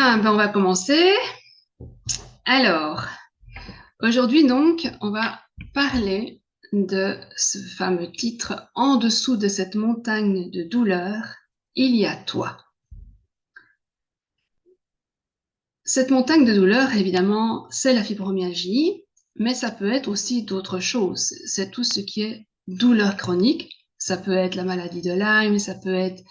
Bien, ben on va commencer. Alors, aujourd'hui donc, on va parler de ce fameux titre En dessous de cette montagne de douleur, il y a toi. Cette montagne de douleur, évidemment, c'est la fibromyalgie, mais ça peut être aussi d'autres choses. C'est tout ce qui est douleur chronique. Ça peut être la maladie de Lyme, ça peut être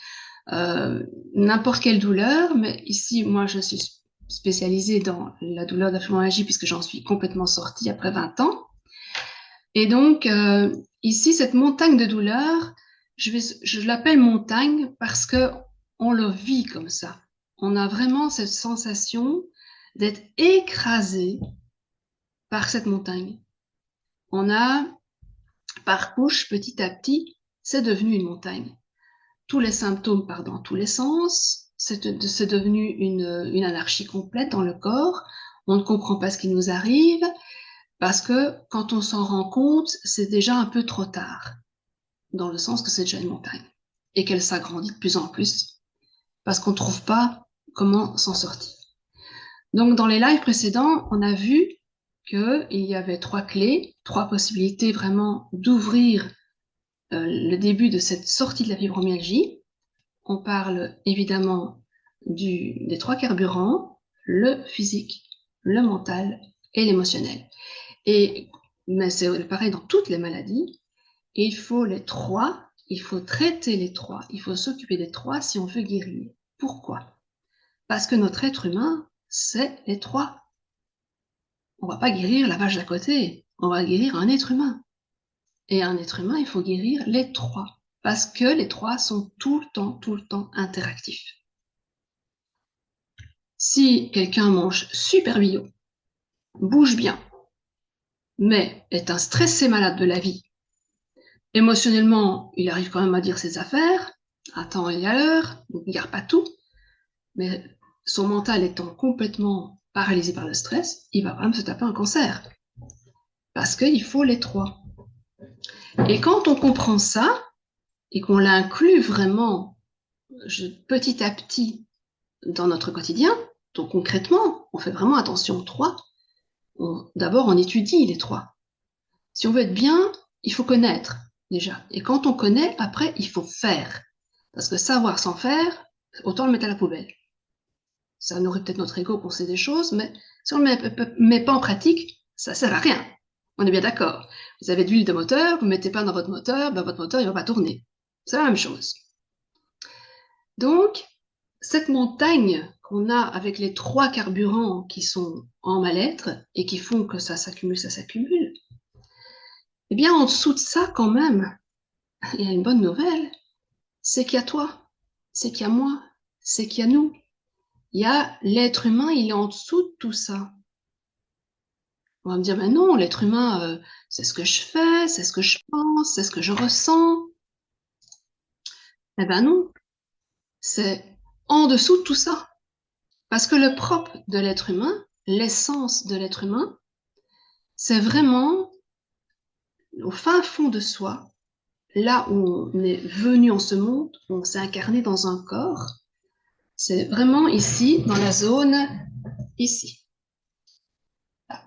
euh, n'importe quelle douleur, mais ici, moi, je suis spécialisée dans la douleur de la fibromyalgie puisque j'en suis complètement sortie après 20 ans. Et donc, ici, cette montagne de douleur, je l'appelle montagne parce que on le vit comme ça. On a vraiment cette sensation d'être écrasé par cette montagne. On a, par couche, petit à petit, c'est devenu une montagne. Tous les symptômes partent dans tous les sens, c'est devenu une anarchie complète dans le corps, on ne comprend pas ce qui nous arrive, parce que quand on s'en rend compte, c'est déjà un peu trop tard, dans le sens que c'est déjà une montagne, et qu'elle s'agrandit de plus en plus, parce qu'on ne trouve pas comment s'en sortir. Donc dans les lives précédents, on a vu qu'il y avait trois clés, trois possibilités vraiment d'ouvrir le début de cette sortie de la fibromyalgie. On parle évidemment des trois carburants, le physique, le mental et l'émotionnel. Mais c'est pareil dans toutes les maladies. Et il faut les trois, il faut traiter les trois, il faut s'occuper des trois si on veut guérir. Pourquoi? Parce que notre être humain, c'est les trois. On va pas guérir la vache d'à côté, on va guérir un être humain. Et un être humain, il faut guérir les trois. Parce que les trois sont tout le temps interactifs. Si quelqu'un mange super bio, bouge bien, mais est un stressé malade de la vie, émotionnellement, il arrive quand même à dire ses affaires, à temps et à l'heure, il ne garde pas tout, mais son mental étant complètement paralysé par le stress, il va quand même se taper un cancer. Parce qu'il faut les trois. Et quand on comprend ça, et qu'on l'inclut vraiment petit à petit dans notre quotidien, donc concrètement, on fait vraiment attention aux trois. D'abord, on étudie les trois. Si on veut être bien, il faut connaître déjà. Et quand on connaît, après, il faut faire. Parce que savoir sans faire, autant le mettre à la poubelle. Ça nourrit peut-être notre ego qu'on sait des choses, mais si on ne le met pas en pratique, ça sert à rien. On est bien d'accord. Vous avez de l'huile de moteur, vous ne mettez pas dans votre moteur, ben votre moteur, il ne va pas tourner. C'est la même chose. Donc, cette montagne qu'on a avec les trois carburants qui sont en mal-être et qui font que ça s'accumule, eh bien, en dessous de ça, quand même, il y a une bonne nouvelle, c'est qu'il y a toi, c'est qu'il y a moi, c'est qu'il y a nous. Il y a l'être humain, il est en dessous de tout ça. On va me dire, mais non, l'être humain, c'est ce que je fais, c'est ce que je pense, c'est ce que je ressens. Eh ben non, c'est en dessous de tout ça. Parce que le propre de l'être humain, l'essence de l'être humain, c'est vraiment au fin fond de soi, là où on est venu en ce monde, où on s'est incarné dans un corps, c'est vraiment ici, dans la zone, ici. Là.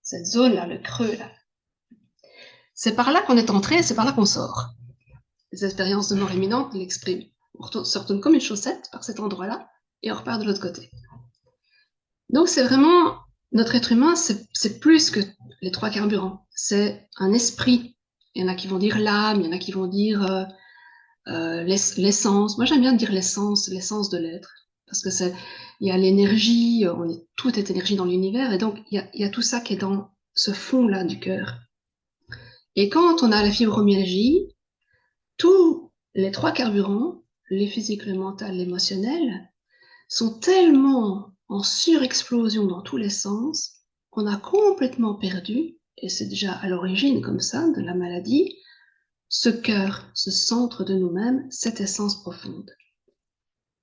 Cette zone-là, le creux, là. C'est par là qu'on est entré, c'est par là qu'on sort. Les expériences de mort imminente l'expriment. On se retourne comme une chaussette par cet endroit-là, et on repart de l'autre côté. Donc c'est vraiment, notre être humain, c'est plus que les trois carburants. C'est un esprit. Il y en a qui vont dire l'âme, il y en a qui vont dire l'essence. Moi, j'aime bien dire l'essence de l'être. Parce que il y a l'énergie, tout est énergie dans l'univers, et donc il y a tout ça qui est dans ce fond-là du cœur. Et quand on a la fibromyalgie, tous les trois carburants, les physiques, le mental, l'émotionnel, sont tellement en surexplosion dans tous les sens qu'on a complètement perdu, et c'est déjà à l'origine comme ça de la maladie, ce cœur, ce centre de nous-mêmes, cette essence profonde.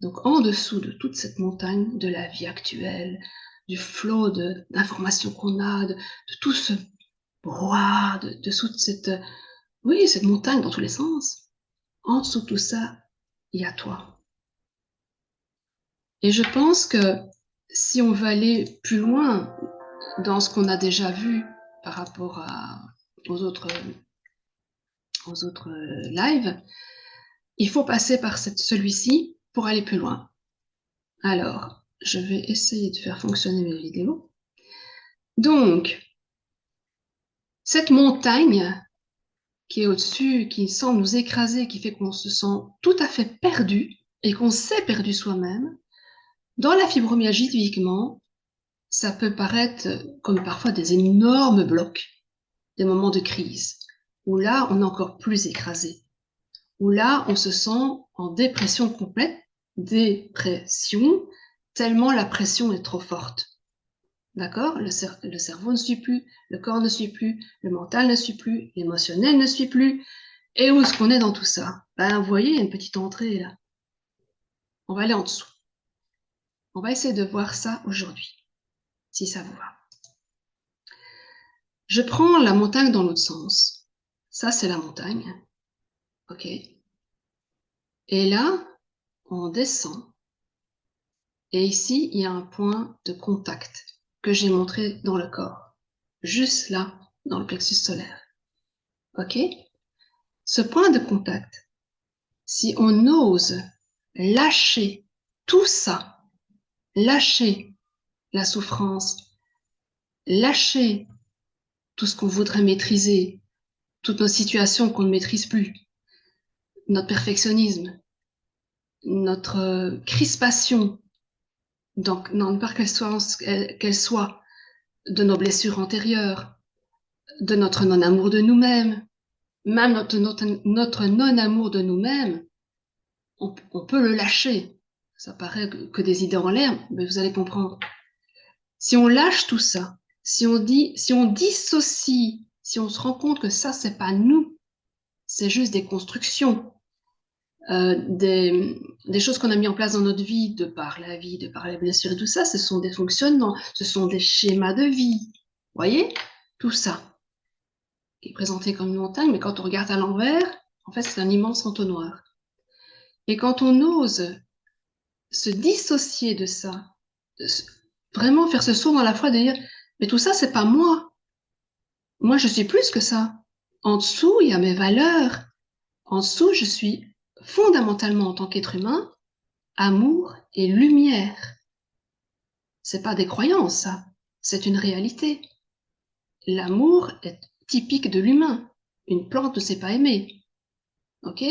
Donc en dessous de toute cette montagne de la vie actuelle, du flot d'informations qu'on a, de tout ce brouhaha, de toute cette, oui, cette montagne dans tous les sens, en dessous de tout ça, il y a toi. Et je pense que si on veut aller plus loin dans ce qu'on a déjà vu par rapport aux autres, lives, il faut passer par celui-ci pour aller plus loin. Alors, je vais essayer de faire fonctionner mes vidéos. Donc, cette montagne qui est au-dessus, qui semble nous écraser, qui fait qu'on se sent tout à fait perdu et qu'on s'est perdu soi-même, dans la fibromyalgie, typiquement, ça peut paraître comme parfois des énormes blocs, des moments de crise, où là, on est encore plus écrasé, où là, on se sent en dépression complète, dépression, tellement la pression est trop forte. D'accord? Le cerveau ne suit plus, le corps ne suit plus, le mental ne suit plus, l'émotionnel ne suit plus. Et où est-ce qu'on est dans tout ça? Ben, vous voyez, il y a une petite entrée là. On va aller en dessous. On va essayer de voir ça aujourd'hui, si ça vous va. Je prends la montagne dans l'autre sens. Ça, c'est la montagne. OK? Et là, on descend. Et ici, il y a un point de contact que j'ai montré dans le corps. Juste là, dans le plexus solaire. OK? Ce point de contact, si on ose lâcher tout ça, lâcher la souffrance, lâcher tout ce qu'on voudrait maîtriser, toutes nos situations qu'on ne maîtrise plus, notre perfectionnisme, notre crispation, donc non pas qu'elle soit de nos blessures antérieures, de notre non-amour de nous-mêmes, même notre non-amour de nous-mêmes, on peut le lâcher. Ça paraît que des idées en l'air, mais vous allez comprendre. Si on lâche tout ça, si on dissocie, si on se rend compte que ça, c'est pas nous, c'est juste des constructions, des choses qu'on a mis en place dans notre vie, de par la vie, de par les blessures et tout ça, ce sont des fonctionnements, ce sont des schémas de vie. Vous voyez? Tout ça qui est présenté comme une montagne, mais quand on regarde à l'envers, en fait, c'est un immense entonnoir. Et quand on ose se dissocier de ça, vraiment faire ce saut dans la foi de dire, mais tout ça, c'est pas moi. Moi, je suis plus que ça. En dessous, il y a mes valeurs. En dessous, je suis fondamentalement, en tant qu'être humain, amour et lumière. C'est pas des croyances, ça. C'est une réalité. L'amour est typique de l'humain. Une plante ne sait pas aimer. OK?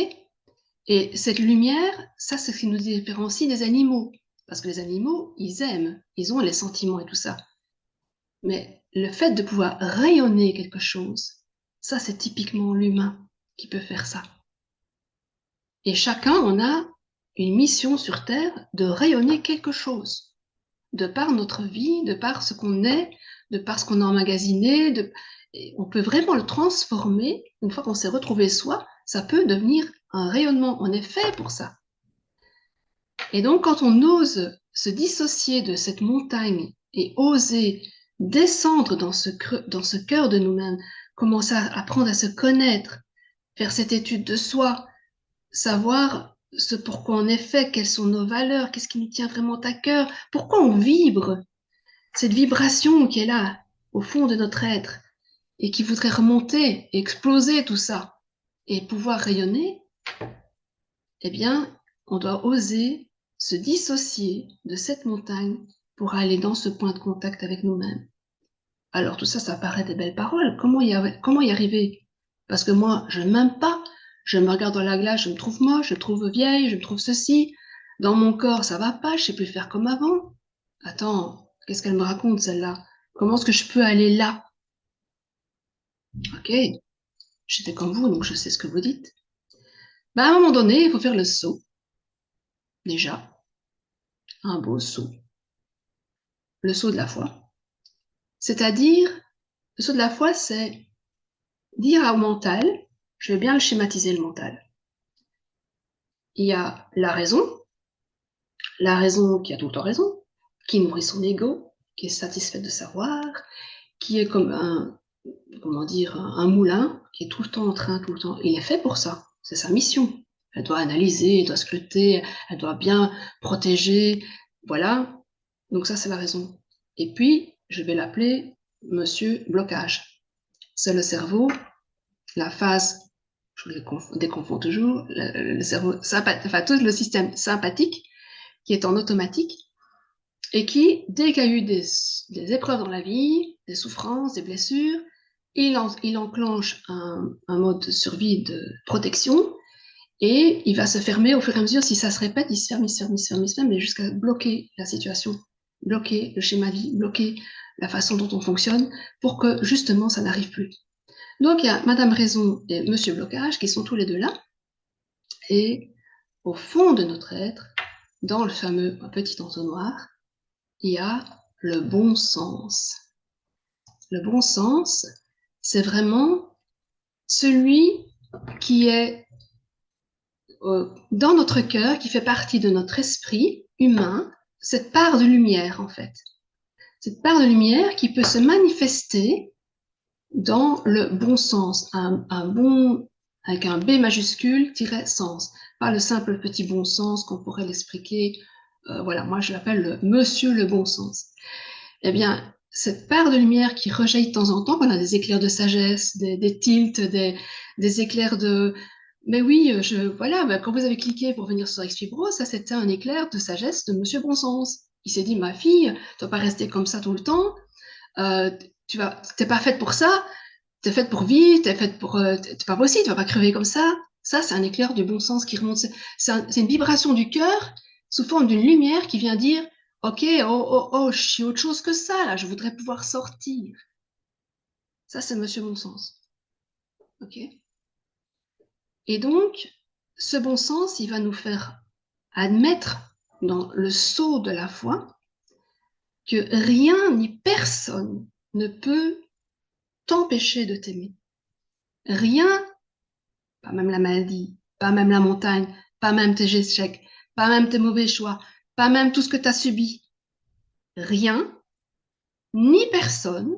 Et cette lumière, ça, c'est ce qui nous différencie des animaux. Parce que les animaux, ils aiment, ils ont les sentiments et tout ça. Mais le fait de pouvoir rayonner quelque chose, ça, c'est typiquement l'humain qui peut faire ça. Et chacun, on a une mission sur Terre de rayonner quelque chose. De par notre vie, de par ce qu'on est, de par ce qu'on a emmagasiné, on peut vraiment le transformer. Une fois qu'on s'est retrouvé soi, ça peut devenir un rayonnement. On est fait pour ça. Et donc, quand on ose se dissocier de cette montagne et oser descendre dans ce cœur de nous-mêmes, commencer à apprendre à se connaître, faire cette étude de soi, savoir ce pourquoi on est fait, quelles sont nos valeurs, qu'est-ce qui nous tient vraiment à cœur, pourquoi on vibre, cette vibration qui est là, au fond de notre être, et qui voudrait remonter, exploser tout ça, et pouvoir rayonner, eh bien, on doit oser se dissocier de cette montagne pour aller dans ce point de contact avec nous-mêmes. Alors tout ça, ça paraît des belles paroles. Comment y arriver? Parce que moi, je ne m'aime pas. Je me regarde dans la glace, je me trouve moche, je me trouve vieille, je me trouve ceci. Dans mon corps, ça va pas, je sais plus faire comme avant. Attends, qu'est-ce qu'elle me raconte, celle-là? Comment est-ce que je peux aller là? Ok, j'étais comme vous, donc je sais ce que vous dites. À un moment donné, il faut faire le saut. Déjà, un beau saut. Le saut de la foi. C'est-à-dire, le saut de la foi, c'est dire au mental, je vais bien le schématiser le mental. Il y a la raison qui a tout le temps raison, qui nourrit son ego, qui est satisfaite de savoir, qui est comme un moulin, qui est tout le temps en train, tout le temps. Il est fait pour ça. C'est sa mission. Elle doit analyser, elle doit scruter, elle doit bien protéger. Voilà. Donc ça, c'est la raison. Et puis, je vais l'appeler Monsieur Blocage. C'est le cerveau, la phase, je les déconfonds toujours, le cerveau sympathique, enfin tout le système sympathique qui est en automatique et qui, dès qu'il y a eu des épreuves dans la vie, des souffrances, des blessures, il enclenche un mode de survie, de protection, et il va se fermer au fur et à mesure. Si ça se répète, il se ferme, il se ferme, il se ferme, il se ferme, mais jusqu'à bloquer la situation, bloquer le schéma de vie, bloquer la façon dont on fonctionne, pour que justement ça n'arrive plus. Donc il y a Madame Raison et Monsieur Blocage qui sont tous les deux là, et au fond de notre être, dans le fameux petit entonnoir, il y a le bon sens. Le bon sens, c'est vraiment celui qui est dans notre cœur, qui fait partie de notre esprit humain, cette part de lumière en fait. Cette part de lumière qui peut se manifester dans le bon sens, un bon avec un B majuscule sens, pas le simple petit bon sens qu'on pourrait l'expliquer. Voilà, moi je l'appelle le Monsieur le bon sens. Eh bien, cette part de lumière qui rejaillit de temps en temps, voilà, des éclairs de sagesse, des tilts, des éclairs de... Mais oui, voilà, bah, quand vous avez cliqué pour venir sur Xfibro, ça c'était un éclair de sagesse de Monsieur Bonsens. Il s'est dit, ma fille, tu vas pas rester comme ça tout le temps, euh, t'es pas faite pour ça, t'es faite pour vivre, t'es faite pour... c'est pas possible, tu vas pas crever comme ça. Ça, c'est un éclair du bon sens qui remonte. C'est une vibration du cœur sous forme d'une lumière qui vient dire, ok, je suis autre chose que ça, là, je voudrais pouvoir sortir. Ça, c'est Monsieur Bon Sens. Ok. Et donc, ce bon sens, il va nous faire admettre dans le sceau de la foi que rien ni personne ne peut t'empêcher de t'aimer. Rien, pas même la maladie, pas même la montagne, pas même tes échecs, pas même tes mauvais choix, pas même tout ce que tu as subi. Rien, ni personne,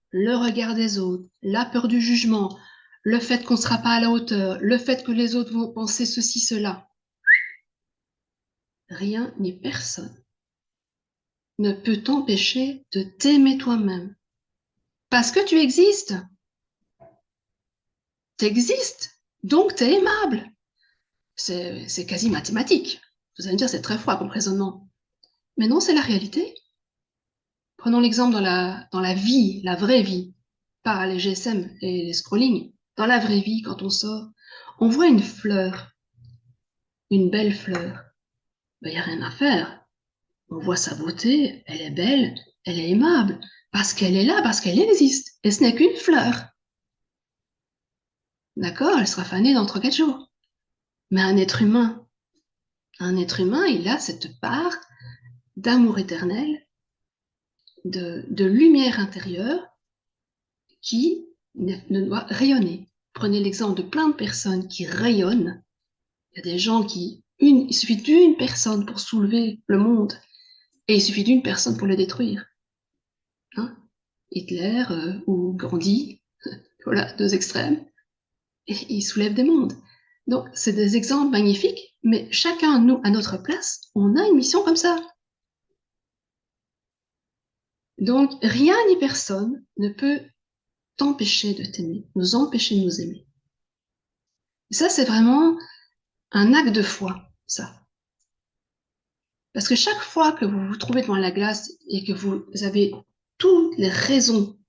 le regard des autres, la peur du jugement, le fait qu'on ne sera pas à la hauteur, le fait que les autres vont penser ceci, cela. Rien ni personne ne peut t'empêcher de t'aimer toi-même. Parce que tu existes. Tu existes. Donc tu es aimable. C'est quasi mathématique. Vous allez me dire, c'est très froid comme raisonnement. Mais non, c'est la réalité. Prenons l'exemple dans la vie, la vraie vie, pas les GSM et les scrollings. Dans la vraie vie, quand on sort, on voit une fleur, une belle fleur. Ben, y a rien à faire. On voit sa beauté, elle est belle, elle est aimable, parce qu'elle est là, parce qu'elle existe. Et ce n'est qu'une fleur. D'accord, elle sera fanée dans 3-4 jours. Mais un être humain, il a cette part d'amour éternel, de lumière intérieure qui ne doit rayonner. Prenez l'exemple de plein de personnes qui rayonnent. Il y a des gens il suffit d'une personne pour soulever le monde et il suffit d'une personne pour le détruire. Hein, Hitler ou Gandhi, voilà, deux extrêmes, et ils soulèvent des mondes. Donc, c'est des exemples magnifiques, mais chacun, nous, à notre place, on a une mission comme ça. Donc, rien ni personne ne peut t'empêcher de t'aimer, nous empêcher de nous aimer. Et ça, c'est vraiment un acte de foi, ça. Parce que chaque fois que vous vous trouvez devant la glace et que vous avez toutes les raisons,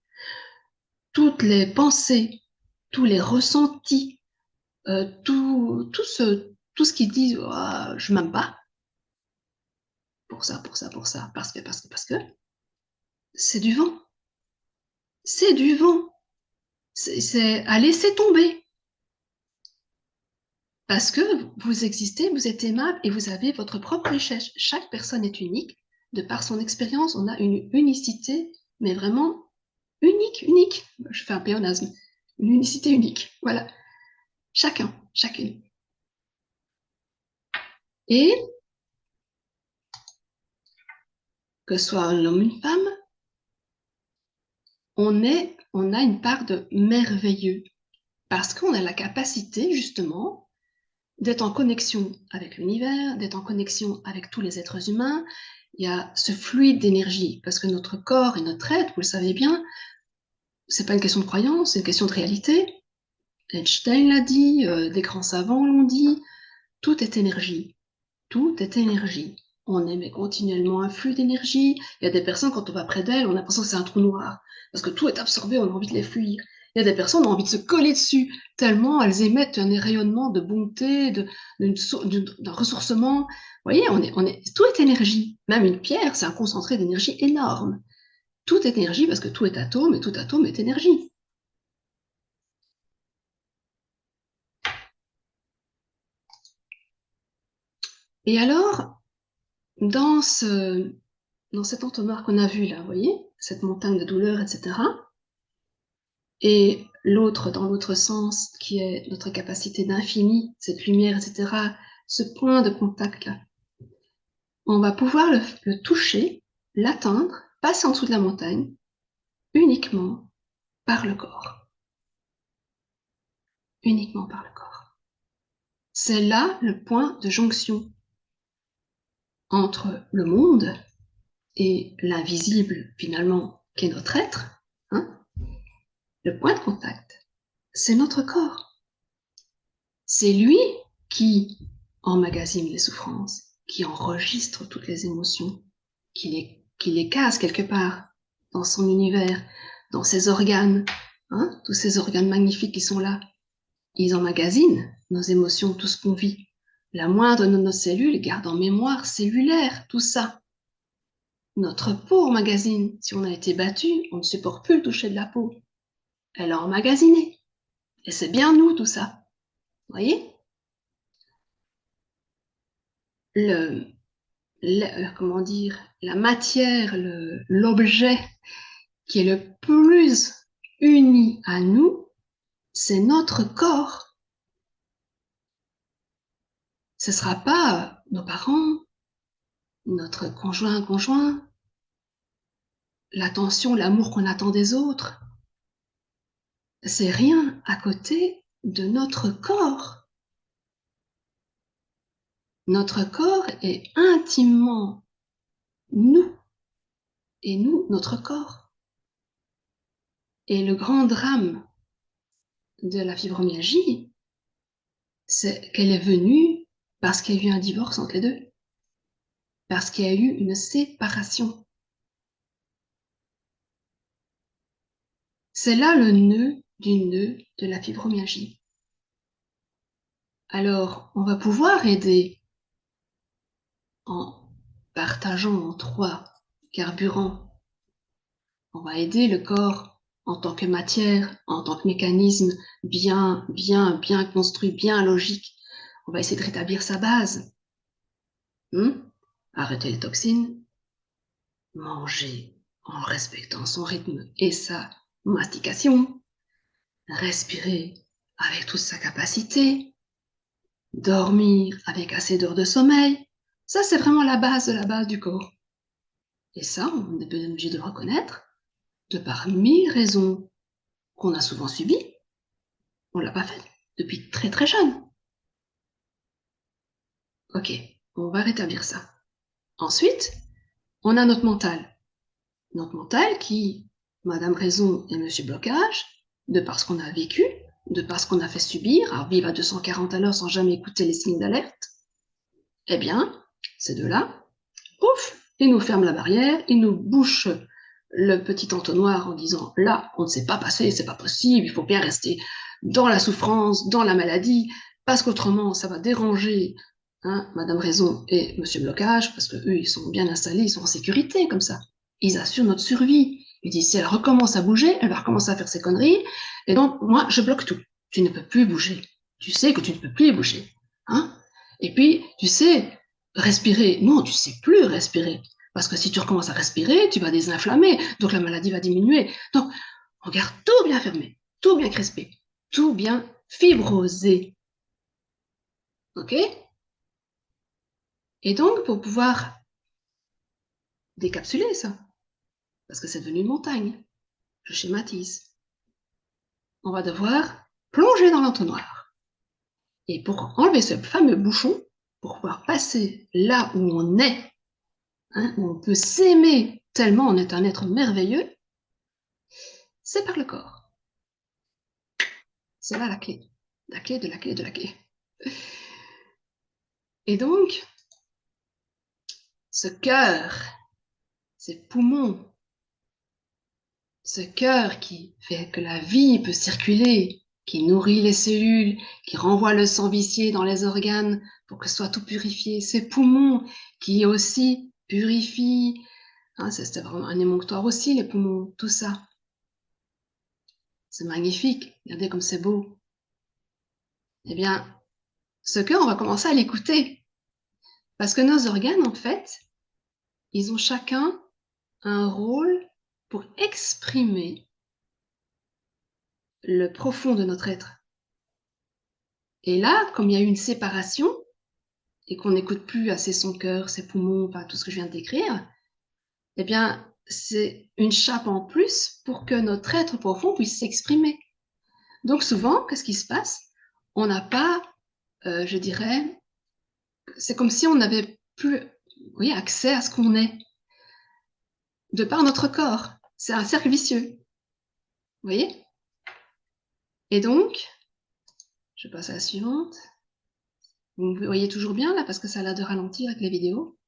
toutes les pensées, tous les ressentis, tout ce qui dit oh, je m'aime pas, pour ça, parce que, c'est du vent. C'est du vent. C'est à laisser tomber. Parce que vous existez, vous êtes aimable et vous avez votre propre richesse. Chaque personne est unique. De par son expérience, on a une unicité, mais vraiment unique. Je fais un pléonasme. Une unicité unique. Voilà. Chacun, chacune. Et que ce soit un homme ou une femme, on a une part de merveilleux. Parce qu'on a la capacité, justement, d'être en connexion avec l'univers, d'être en connexion avec tous les êtres humains. il y a ce fluide d'énergie, parce que notre corps et notre être, vous le savez bien, c'est pas une question de croyance, c'est une question de réalité. Einstein l'a dit, des grands savants l'ont dit, tout est énergie. Tout est énergie. On émet continuellement un flux d'énergie. Il y a des personnes, quand on va près d'elles, on a l'impression que c'est un trou noir. Parce que tout est absorbé, on a envie de les fuir. Il y a des personnes, on a envie de se coller dessus, tellement elles émettent un rayonnement de bonté, d'un ressourcement. Vous voyez, tout est énergie. Même une pierre, c'est un concentré d'énergie énorme. Tout est énergie parce que tout est atome et tout atome est énergie. Et alors, dans cet entonnoir qu'on a vu là, vous voyez, cette montagne de douleur, etc., et l'autre, dans l'autre sens, qui est notre capacité d'infini, cette lumière, etc., ce point de contact-là, on va pouvoir le toucher, l'atteindre, passer en dessous de la montagne, uniquement par le corps. Uniquement par le corps. C'est là le point de jonction entre le monde et l'invisible, finalement, qu'est notre être. Hein. Le point de contact, c'est notre corps. C'est lui qui emmagasine les souffrances, qui enregistre toutes les émotions, qui les case quelque part dans son univers, dans ses organes, hein, tous ces organes magnifiques qui sont là. Ils emmagasinent nos émotions, tout ce qu'on vit. La moindre de nos cellules garde en mémoire cellulaire tout ça. Notre peau emmagasine. Si on a été battu, on ne supporte plus le toucher de la peau. Elle a emmagasiné. Et c'est bien nous tout ça. Vous voyez? Comment dire, la matière, l'objet qui est le plus uni à nous, c'est notre corps. Ce ne sera pas nos parents, notre conjoint, l'attention, l'amour qu'on attend des autres. C'est rien à côté de notre corps. Notre corps est intimement nous, et nous, notre corps. Et le grand drame de la fibromyalgie, c'est qu'elle est venue parce qu'il y a eu un divorce entre les deux, parce qu'il y a eu une séparation. C'est là le nœud du nœud de la fibromyalgie. Alors, on va pouvoir aider en partageant en 3 carburants. On va aider le corps en tant que matière, en tant que mécanisme bien construit, bien logique. On va essayer de rétablir sa base. Arrêter les toxines, manger en respectant son rythme et sa mastication, respirer avec toute sa capacité, dormir avec assez d'heures de sommeil. Ça, c'est vraiment la base de la base du corps. Et ça, on est bien obligé de le reconnaître, de par 1000 raisons qu'on a souvent subies, on ne l'a pas fait depuis très très jeune. Ok, on va rétablir ça. Ensuite, on a notre mental. Notre mental qui, Madame Raison et Monsieur Blocage, de par ce qu'on a vécu, de par ce qu'on a fait subir, à vivre à 240 à l'heure sans jamais écouter les signes d'alerte, eh bien, ces deux-là, pouf, ils nous ferment la barrière, ils nous bouchent le petit entonnoir en disant là, on ne sait pas passer, c'est pas possible, il faut bien rester dans la souffrance, dans la maladie, parce qu'autrement ça va déranger Madame Raison et Monsieur Blocage, parce que eux ils sont bien installés, ils sont en sécurité comme ça. Ils assurent notre survie. Ils disent si elle recommence à bouger, elle va recommencer à faire ses conneries, et donc moi je bloque tout. Tu ne peux plus bouger. Tu sais que tu ne peux plus bouger. Hein? Et puis, tu sais, respirer. Non, tu sais plus respirer. Parce que si tu recommences à respirer, tu vas désinflammer, donc la maladie va diminuer. Donc, on garde tout bien fermé, tout bien crispé, tout bien fibrosé. Ok? Et donc, pour pouvoir décapsuler ça, parce que c'est devenu une montagne, je schématise, on va devoir plonger dans l'entonnoir. Et pour enlever ce fameux bouchon, pour pouvoir passer là où on est, hein, où on peut s'aimer tellement on est un être merveilleux, c'est par le corps. C'est là la clé. La clé de la clé de la clé. Et donc, ce cœur, ces poumons, ce cœur qui fait que la vie peut circuler, qui nourrit les cellules, qui renvoie le sang vicié dans les organes pour que soit tout purifié, ces poumons qui aussi purifient, hein, c'est vraiment un émonctoire aussi, les poumons, tout ça. C'est magnifique, regardez comme c'est beau. Eh bien, ce cœur, on va commencer à l'écouter. Parce que nos organes, en fait, ils ont chacun un rôle pour exprimer le profond de notre être. Et là, comme il y a eu une séparation, et qu'on n'écoute plus assez son cœur, ses poumons, enfin, tout ce que je viens de décrire, eh bien, c'est une chape en plus pour que notre être profond puisse s'exprimer. Donc souvent, qu'est-ce qui se passe? On n'a pas, je dirais, c'est comme si on n'avait plus, oui, accès à ce qu'on est, de par notre corps. C'est un cercle vicieux, vous voyez? Et donc, je passe à la suivante. Vous voyez toujours bien là, parce que ça a l'air de ralentir avec les vidéos.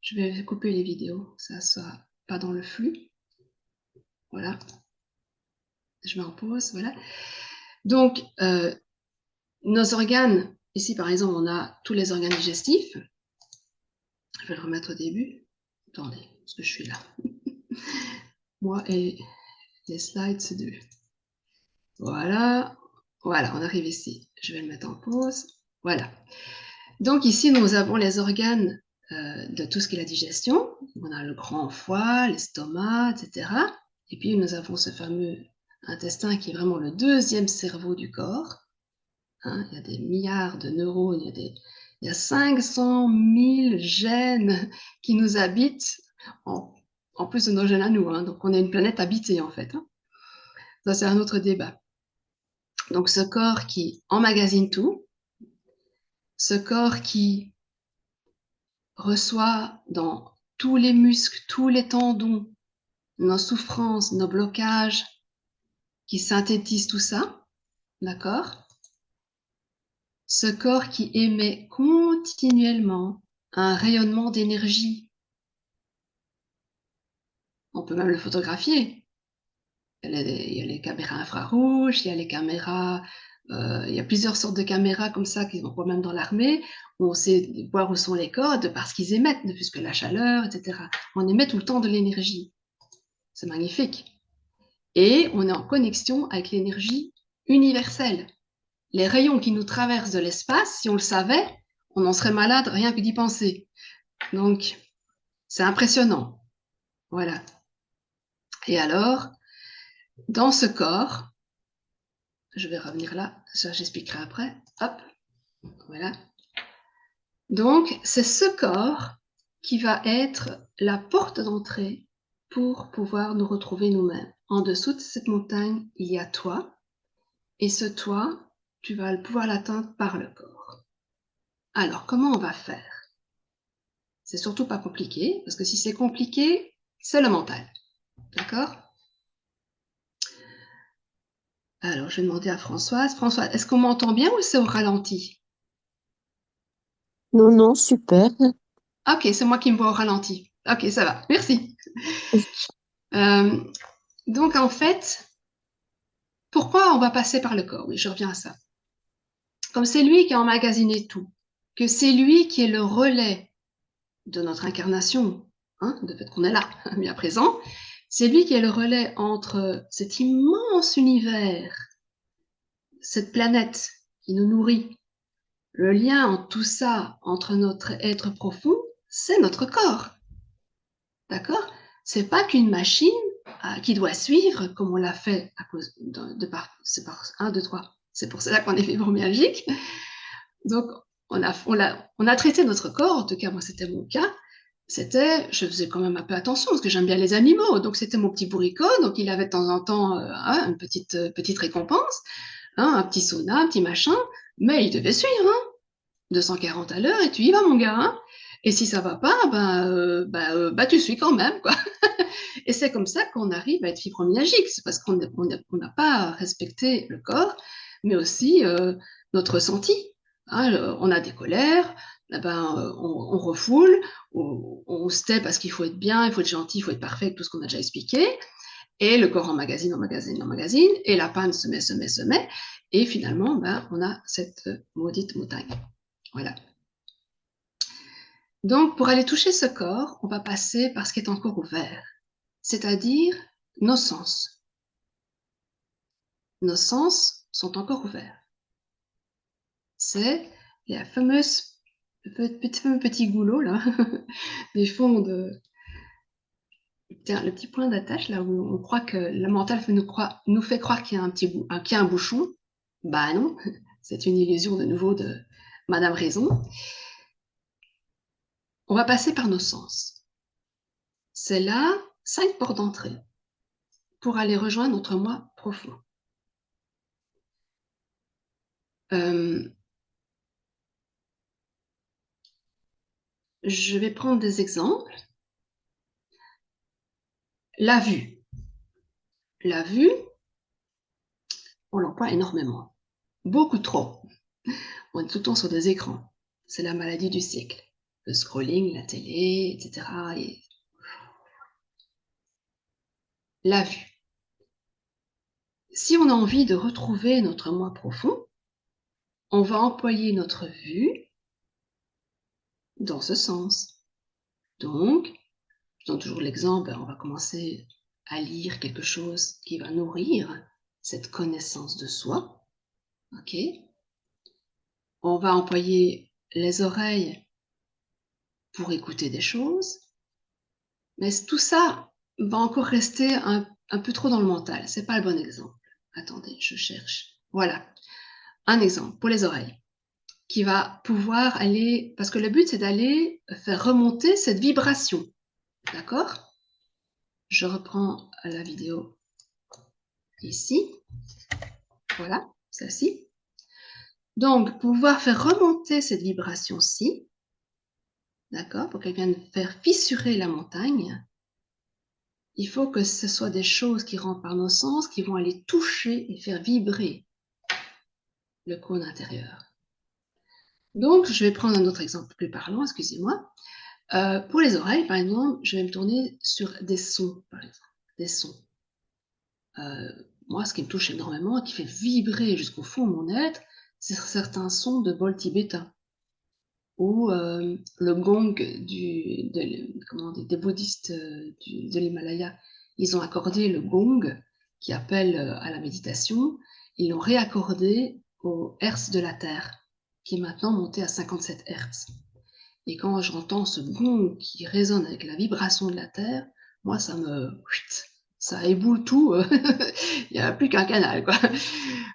Je vais couper les vidéos, que ça soit pas dans le flux. Voilà. Je mets en pause, voilà. Donc, nos organes, ici par exemple, on a tous les organes digestifs. Je vais le remettre au début. Attendez, parce que je suis là. Moi et les slides, c'est deux. Voilà. Voilà, on arrive ici. Je vais le mettre en pause. Voilà. Donc ici, nous avons les organes de tout ce qui est la digestion. On a le grand foie, l'estomac, etc. Et puis nous avons ce fameux intestin qui est vraiment le deuxième cerveau du corps. Hein, il y a des milliards de neurones, il y a 500 000 gènes qui nous habitent, en plus de nos gènes à nous. Hein, donc on est une planète habitée en fait. Hein. Ça c'est un autre débat. Donc ce corps qui emmagasine tout, ce corps qui reçoit dans tous les muscles, tous les tendons, nos souffrances, nos blocages, qui synthétise tout ça, d'accord? Ce corps qui émet continuellement un rayonnement d'énergie. On peut même le photographier. Il y a les caméras infrarouges, il y a les caméras, il y a plusieurs sortes de caméras comme ça qui vont même dans l'armée, où on sait voir où sont les corps de parce qu'ils émettent, ne plus que la chaleur, etc. On émet tout le temps de l'énergie. C'est magnifique. Et on est en connexion avec l'énergie universelle. Les rayons qui nous traversent de l'espace, si on le savait, on en serait malade rien que d'y penser. Donc, c'est impressionnant. Voilà. Et alors, dans ce corps, je vais revenir là, ça j'expliquerai après. Hop, voilà. Donc, c'est ce corps qui va être la porte d'entrée pour pouvoir nous retrouver nous-mêmes. En dessous de cette montagne, il y a toi. Et ce toi, tu vas pouvoir l'atteindre par le corps. Alors, comment on va faire? C'est surtout pas compliqué, parce que si c'est compliqué, c'est le mental. D'accord? Alors, je vais demander à Françoise. Françoise, est-ce qu'on m'entend bien ou c'est au ralenti? Non, non, super. Ok, c'est moi qui me vois au ralenti. Ok, ça va. Merci. Euh, donc, en fait, pourquoi on va passer par le corps? Oui, je reviens à ça. Comme c'est lui qui a emmagasiné tout, que c'est lui qui est le relais de notre incarnation, hein, de fait qu'on est là, bien présent, c'est lui qui est le relais entre cet immense univers, cette planète qui nous nourrit. Le lien entre tout ça, entre notre être profond, c'est notre corps. D'accord? C'est pas qu'une machine qui doit suivre, comme on l'a fait à cause c'est par 1, 2, 3. C'est pour cela qu'on est fibromyalgique. Donc, on a traité notre corps, en tout cas, moi, c'était mon cas. Je faisais quand même un peu attention parce que j'aime bien les animaux. Donc, c'était mon petit bourricot. Donc, il avait de temps en temps une petite récompense, hein, un petit sauna, un petit machin. Mais il devait suivre, hein, 240 à l'heure et tu y vas, mon gars. Hein. Et si ça va pas, bah, tu suis quand même, quoi. Et c'est comme ça qu'on arrive à être fibromyalgique. C'est parce qu'on n'a pas respecté le corps, mais aussi notre ressenti. Hein, on a des colères, on refoule, on se tait parce qu'il faut être bien, il faut être gentil, il faut être parfait, tout ce qu'on a déjà expliqué. Et le corps emmagasine, emmagasine, emmagasine, et la panne se met, se met, se met. Et finalement, on a cette maudite montagne. Voilà. Donc, pour aller toucher ce corps, on va passer par ce qui est encore ouvert, c'est-à-dire nos sens. Nos sens sont encore ouverts. C'est les fameux petits goulots là, des fonds de le petit point d'attache là où on croit que le mental nous fait croire qu'il y a qu'il y a un bouchon. Bah non, c'est une illusion de nouveau de Madame Raison. On va passer par nos sens. C'est là 5 portes d'entrée pour aller rejoindre notre moi profond. Euh, je vais prendre des exemples. La vue. La vue, on l'emploie énormément. Beaucoup trop. On est tout le temps sur des écrans. C'est la maladie du siècle. Le scrolling, la télé, etc. Et la vue. Si on a envie de retrouver notre moi profond, on va employer notre vue dans ce sens. Donc, je donne toujours l'exemple, on va commencer à lire quelque chose qui va nourrir cette connaissance de soi. Ok? On va employer les oreilles pour écouter des choses, mais tout ça va encore rester un peu trop dans le mental. C'est pas le bon exemple. Attendez, je cherche. Voilà, un exemple pour les oreilles qui va pouvoir aller, parce que le but c'est d'aller faire remonter cette vibration. D'accord? Je reprends la vidéo ici. Voilà, celle-ci. Donc, pour pouvoir faire remonter cette vibration-ci, d'accord, pour qu'elle vienne faire fissurer la montagne, il faut que ce soit des choses qui rentrent par nos sens, qui vont aller toucher et faire vibrer le cône intérieur. Donc, je vais prendre un autre exemple plus parlant, excusez-moi. Pour les oreilles, par exemple, je vais me tourner sur des sons, par exemple. Des sons. Moi, ce qui me touche énormément et qui fait vibrer jusqu'au fond de mon être, c'est certains sons de bol tibétain ou le gong des bouddhistes de l'Himalaya. Ils ont accordé le gong qui appelle à la méditation, ils l'ont réaccordé au hertz de la Terre, qui est maintenant monté à 57 hertz. Et quand j'entends ce gong qui résonne avec la vibration de la Terre, moi, ça éboule tout. Il n'y a plus qu'un canal, quoi.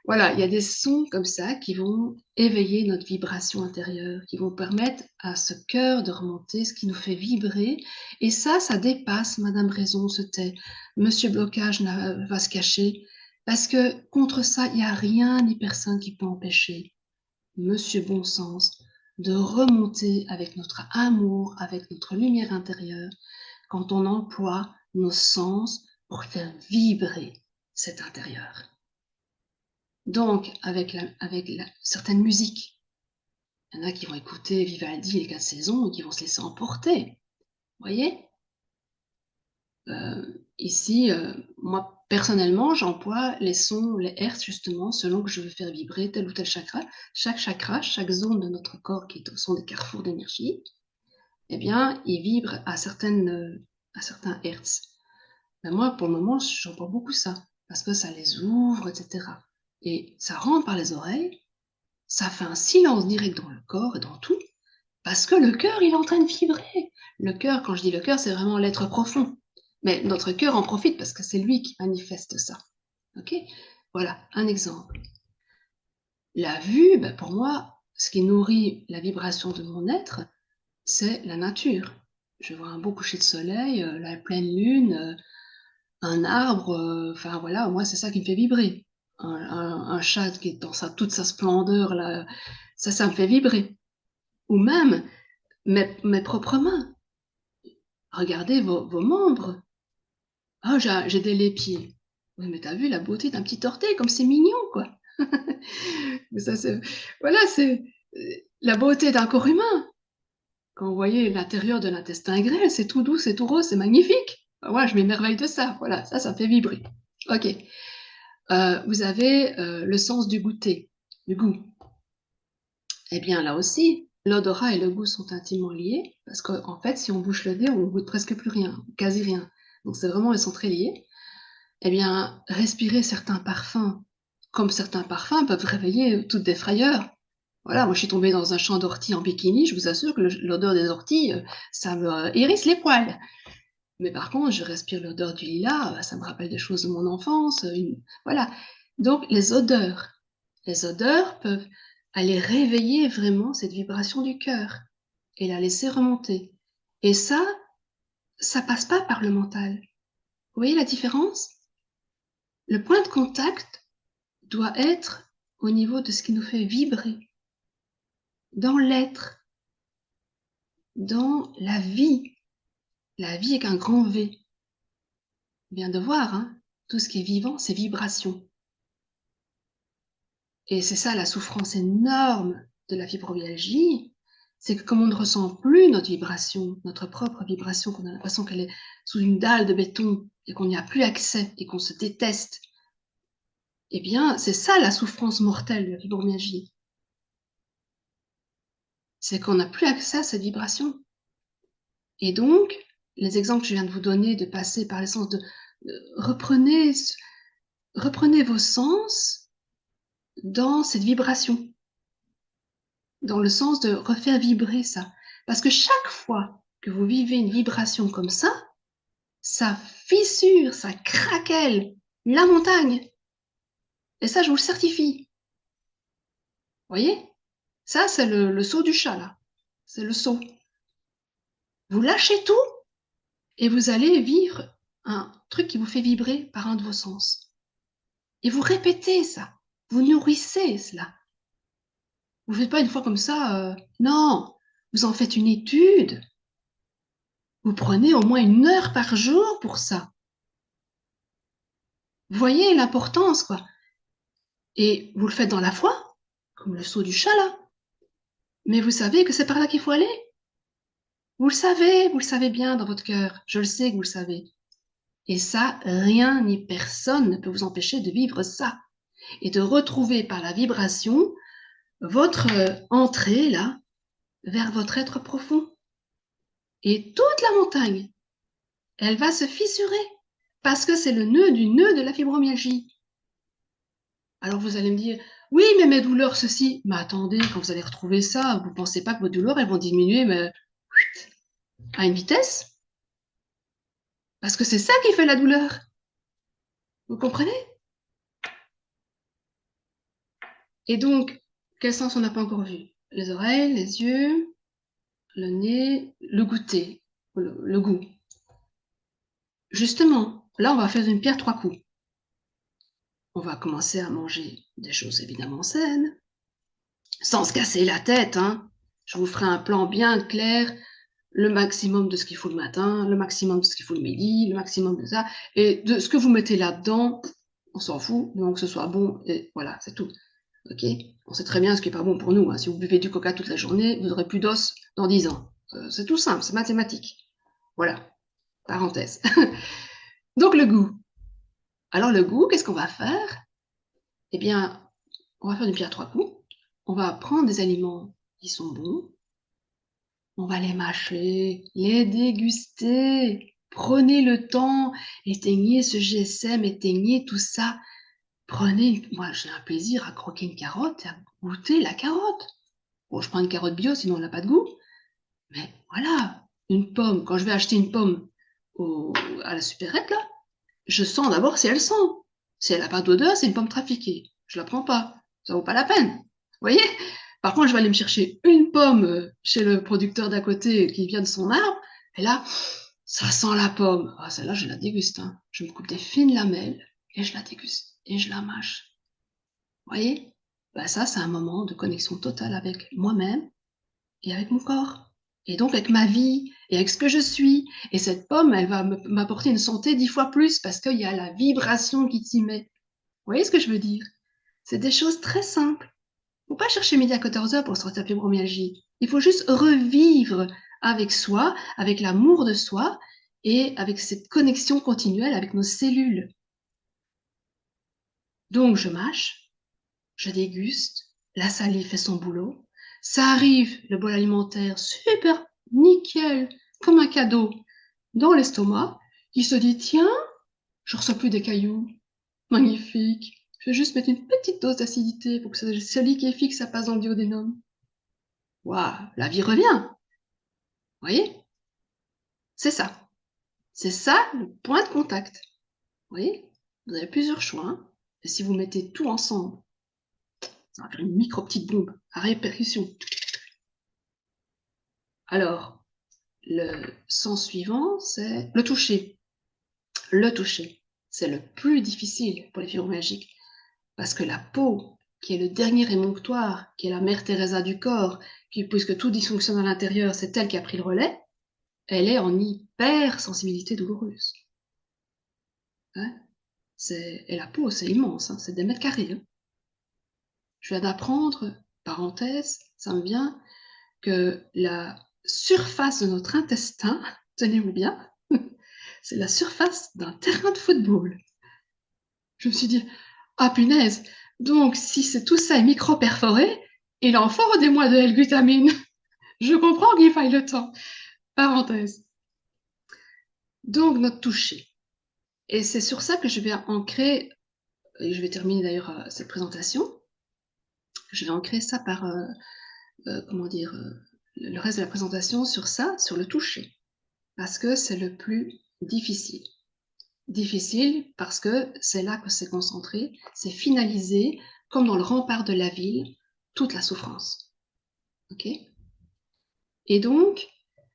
Voilà, il y a des sons comme ça qui vont éveiller notre vibration intérieure, qui vont permettre à ce cœur de remonter, ce qui nous fait vibrer. Et ça dépasse Madame Raison se tait. Monsieur Blocage va se cacher. Parce que contre ça, il n'y a rien ni personne qui peut empêcher Monsieur Bon Sens de remonter avec notre amour, avec notre lumière intérieure, quand on emploie nos sens pour faire vibrer cet intérieur. Donc, avec certaines musiques, il y en a qui vont écouter Vivaldi les 4 saisons et qui vont se laisser emporter. Vous voyez Ici, moi, personnellement, j'emploie les sons, les hertz, justement, selon que je veux faire vibrer tel ou tel chakra. Chaque chakra, chaque zone de notre corps qui sont des carrefours d'énergie, eh bien, ils vibrent à certains hertz. Ben moi, pour le moment, j'emploie beaucoup ça, parce que ça les ouvre, etc. Et ça rentre par les oreilles, ça fait un silence direct dans le corps et dans tout, parce que le cœur, il est en train de vibrer. Le cœur, quand je dis le cœur, c'est vraiment l'être profond. Mais notre cœur en profite parce que c'est lui qui manifeste ça. Ok? Voilà, un exemple. La vue, ben pour moi, ce qui nourrit la vibration de mon être, c'est la nature. Je vois un beau coucher de soleil, la pleine lune, un arbre, enfin voilà, moi c'est ça qui me fait vibrer. Un chat qui est dans toute sa splendeur, là, ça me fait vibrer. Ou même mes propres mains. Regardez vos membres. Ah, j'ai des pieds. Oui, mais t'as vu la beauté d'un petit orteil, comme c'est mignon, quoi. Mais ça, voilà, c'est la beauté d'un corps humain. Quand vous voyez l'intérieur de l'intestin grêle, c'est tout doux, c'est tout rose, c'est magnifique. Voilà, je m'émerveille de ça. Voilà, ça fait vibrer. Ok. Vous avez le sens du goûter, du goût. Eh bien, là aussi, l'odorat et le goût sont intimement liés, parce qu'en fait, si on bouche le nez, on goûte presque plus rien, quasi rien. Donc, c'est vraiment, ils sont très liés. Eh bien, respirer certains parfums, comme certains parfums peuvent réveiller toutes des frayeurs. Voilà, moi je suis tombée dans un champ d'orties en bikini, je vous assure que l'odeur des orties, ça me hérisse les poils. Mais par contre, je respire l'odeur du lilas, ça me rappelle des choses de mon enfance. Voilà. Donc les odeurs peuvent aller réveiller vraiment cette vibration du cœur et la laisser remonter. Et ça passe pas par le mental. Vous voyez la différence? Le point de contact doit être au niveau de ce qui nous fait vibrer, dans l'être, dans la vie avec un grand V. On vient de voir, hein, tout ce qui est vivant, c'est vibration. Et c'est ça la souffrance énorme de la fibromyalgie, c'est que comme on ne ressent plus notre vibration, notre propre vibration, qu'on a l'impression qu'elle est sous une dalle de béton et qu'on n'y a plus accès et qu'on se déteste, eh bien, c'est ça la souffrance mortelle de la fibromyalgie. C'est qu'on n'a plus accès à cette vibration. Et donc, les exemples que je viens de vous donner, de passer par l'essence reprenez, reprenez vos sens dans cette vibration, dans le sens de refaire vibrer ça. Parce que chaque fois que vous vivez une vibration comme ça fissure, ça craquelle la montagne. Et ça, je vous le certifie. Vous voyez? Ça, c'est le saut du chat, là. C'est le saut. Vous lâchez tout et vous allez vivre un truc qui vous fait vibrer par un de vos sens. Et vous répétez ça. Vous nourrissez cela. Vous ne faites pas une fois comme ça. Non, vous en faites une étude. Vous prenez au moins 1 heure par jour pour ça. Vous voyez l'importance, quoi. Et vous le faites dans la foi, comme le saut du chat, là. Mais vous savez que c'est par là qu'il faut aller. Vous le savez bien dans votre cœur. Je le sais que vous le savez. Et ça, rien ni personne ne peut vous empêcher de vivre ça. Et de retrouver par la vibration votre entrée, là, vers votre être profond. Et toute la montagne, elle va se fissurer parce que c'est le nœud du nœud de la fibromyalgie. Alors vous allez me dire, oui, mais mes douleurs, ceci. Mais attendez, quand vous allez retrouver ça, vous ne pensez pas que vos douleurs, elles vont diminuer, mais à une vitesse? Parce que c'est ça qui fait la douleur. Vous comprenez? Et donc, quel sens on n'a pas encore vu? Les oreilles, les yeux, le nez, le goûter, le goût. Justement, là, on va faire une pierre 3 coups. On va commencer à manger des choses évidemment saines, sans se casser la tête, hein. Je vous ferai un plan bien clair, le maximum de ce qu'il faut le matin, le maximum de ce qu'il faut le midi, le maximum de ça, et de ce que vous mettez là-dedans, on s'en fout, donc que ce soit bon, et voilà, c'est tout. Ok? On sait très bien ce qui est pas bon pour nous, hein. Si vous buvez du coca toute la journée, vous aurez plus d'os dans 10 ans. C'est tout simple, c'est mathématique. Voilà, parenthèse. Donc le goût. Alors le goût, qu'est-ce qu'on va faire? Eh bien, on va faire une pierre 3 coups. On va prendre des aliments qui sont bons. On va les mâcher, les déguster. Prenez le temps, éteignez ce GSM, éteignez tout ça. Moi j'ai un plaisir à croquer une carotte et à goûter la carotte. Bon, je prends une carotte bio, sinon on n'a pas de goût. Mais voilà, une pomme, quand je vais acheter une pomme à la supérette, là, je sens d'abord si elle sent. Si elle n'a pas d'odeur, c'est une pomme trafiquée. Je la prends pas. Ça vaut pas la peine. Vous voyez? Par contre, je vais aller me chercher une pomme chez le producteur d'à côté qui vient de son arbre. Et là, ça sent la pomme. Ah, celle-là, je la déguste. Hein. Je me coupe des fines lamelles et je la déguste. Et je la mâche. Vous voyez? Ben ça, c'est un moment de connexion totale avec moi-même et avec mon corps. Et donc, avec ma vie, et avec ce que je suis, et cette pomme, elle va m'apporter une santé 10 fois plus parce qu'il y a la vibration qui s'y met. Vous voyez ce que je veux dire? C'est des choses très simples. Faut pas chercher midi à 14 heures pour sortir la fibromyalgie. Il faut juste revivre avec soi, avec l'amour de soi et avec cette connexion continuelle avec nos cellules. Donc, je mâche, je déguste, la salive fait son boulot, ça arrive, le bol alimentaire, super, nickel, comme un cadeau, dans l'estomac, qui se dit, tiens, je reçois plus des cailloux, magnifique, je vais juste mettre une petite dose d'acidité pour que ce liquéfique, ça passe dans le duodénum. Waouh, la vie revient, vous voyez? C'est ça. C'est ça le point de contact. Vous voyez? Vous avez plusieurs choix, hein. Et si vous mettez tout ensemble, ça va faire une micro petite bombe à répercussion. Alors, le sens suivant, c'est le toucher. Le toucher, c'est le plus difficile pour les fibromyalgiques parce que la peau, qui est le dernier émonctoire, qui est la mère Teresa du corps, puisque tout dysfonctionne à l'intérieur, c'est elle qui a pris le relais, elle est en hypersensibilité douloureuse. Hein, et la peau, c'est immense, hein, c'est des mètres carrés. Hein. Je viens d'apprendre, parenthèse, ça me vient, que la surface de notre intestin, tenez-vous bien, c'est la surface d'un terrain de football. Je me suis dit, ah punaise, donc si c'est tout ça est micro-perforé, il en faut des mois de L-glutamine. Je comprends qu'il faille le temps. Parenthèse. Donc notre toucher. Et c'est sur ça que je vais ancrer, et je vais terminer d'ailleurs cette présentation, je vais ancrer ça par, comment dire, le reste de la présentation sur ça, sur le toucher. Parce que c'est le plus difficile. Difficile parce que c'est là que c'est concentré, c'est finalisé, comme dans le rempart de la ville, toute la souffrance. Ok? Et donc,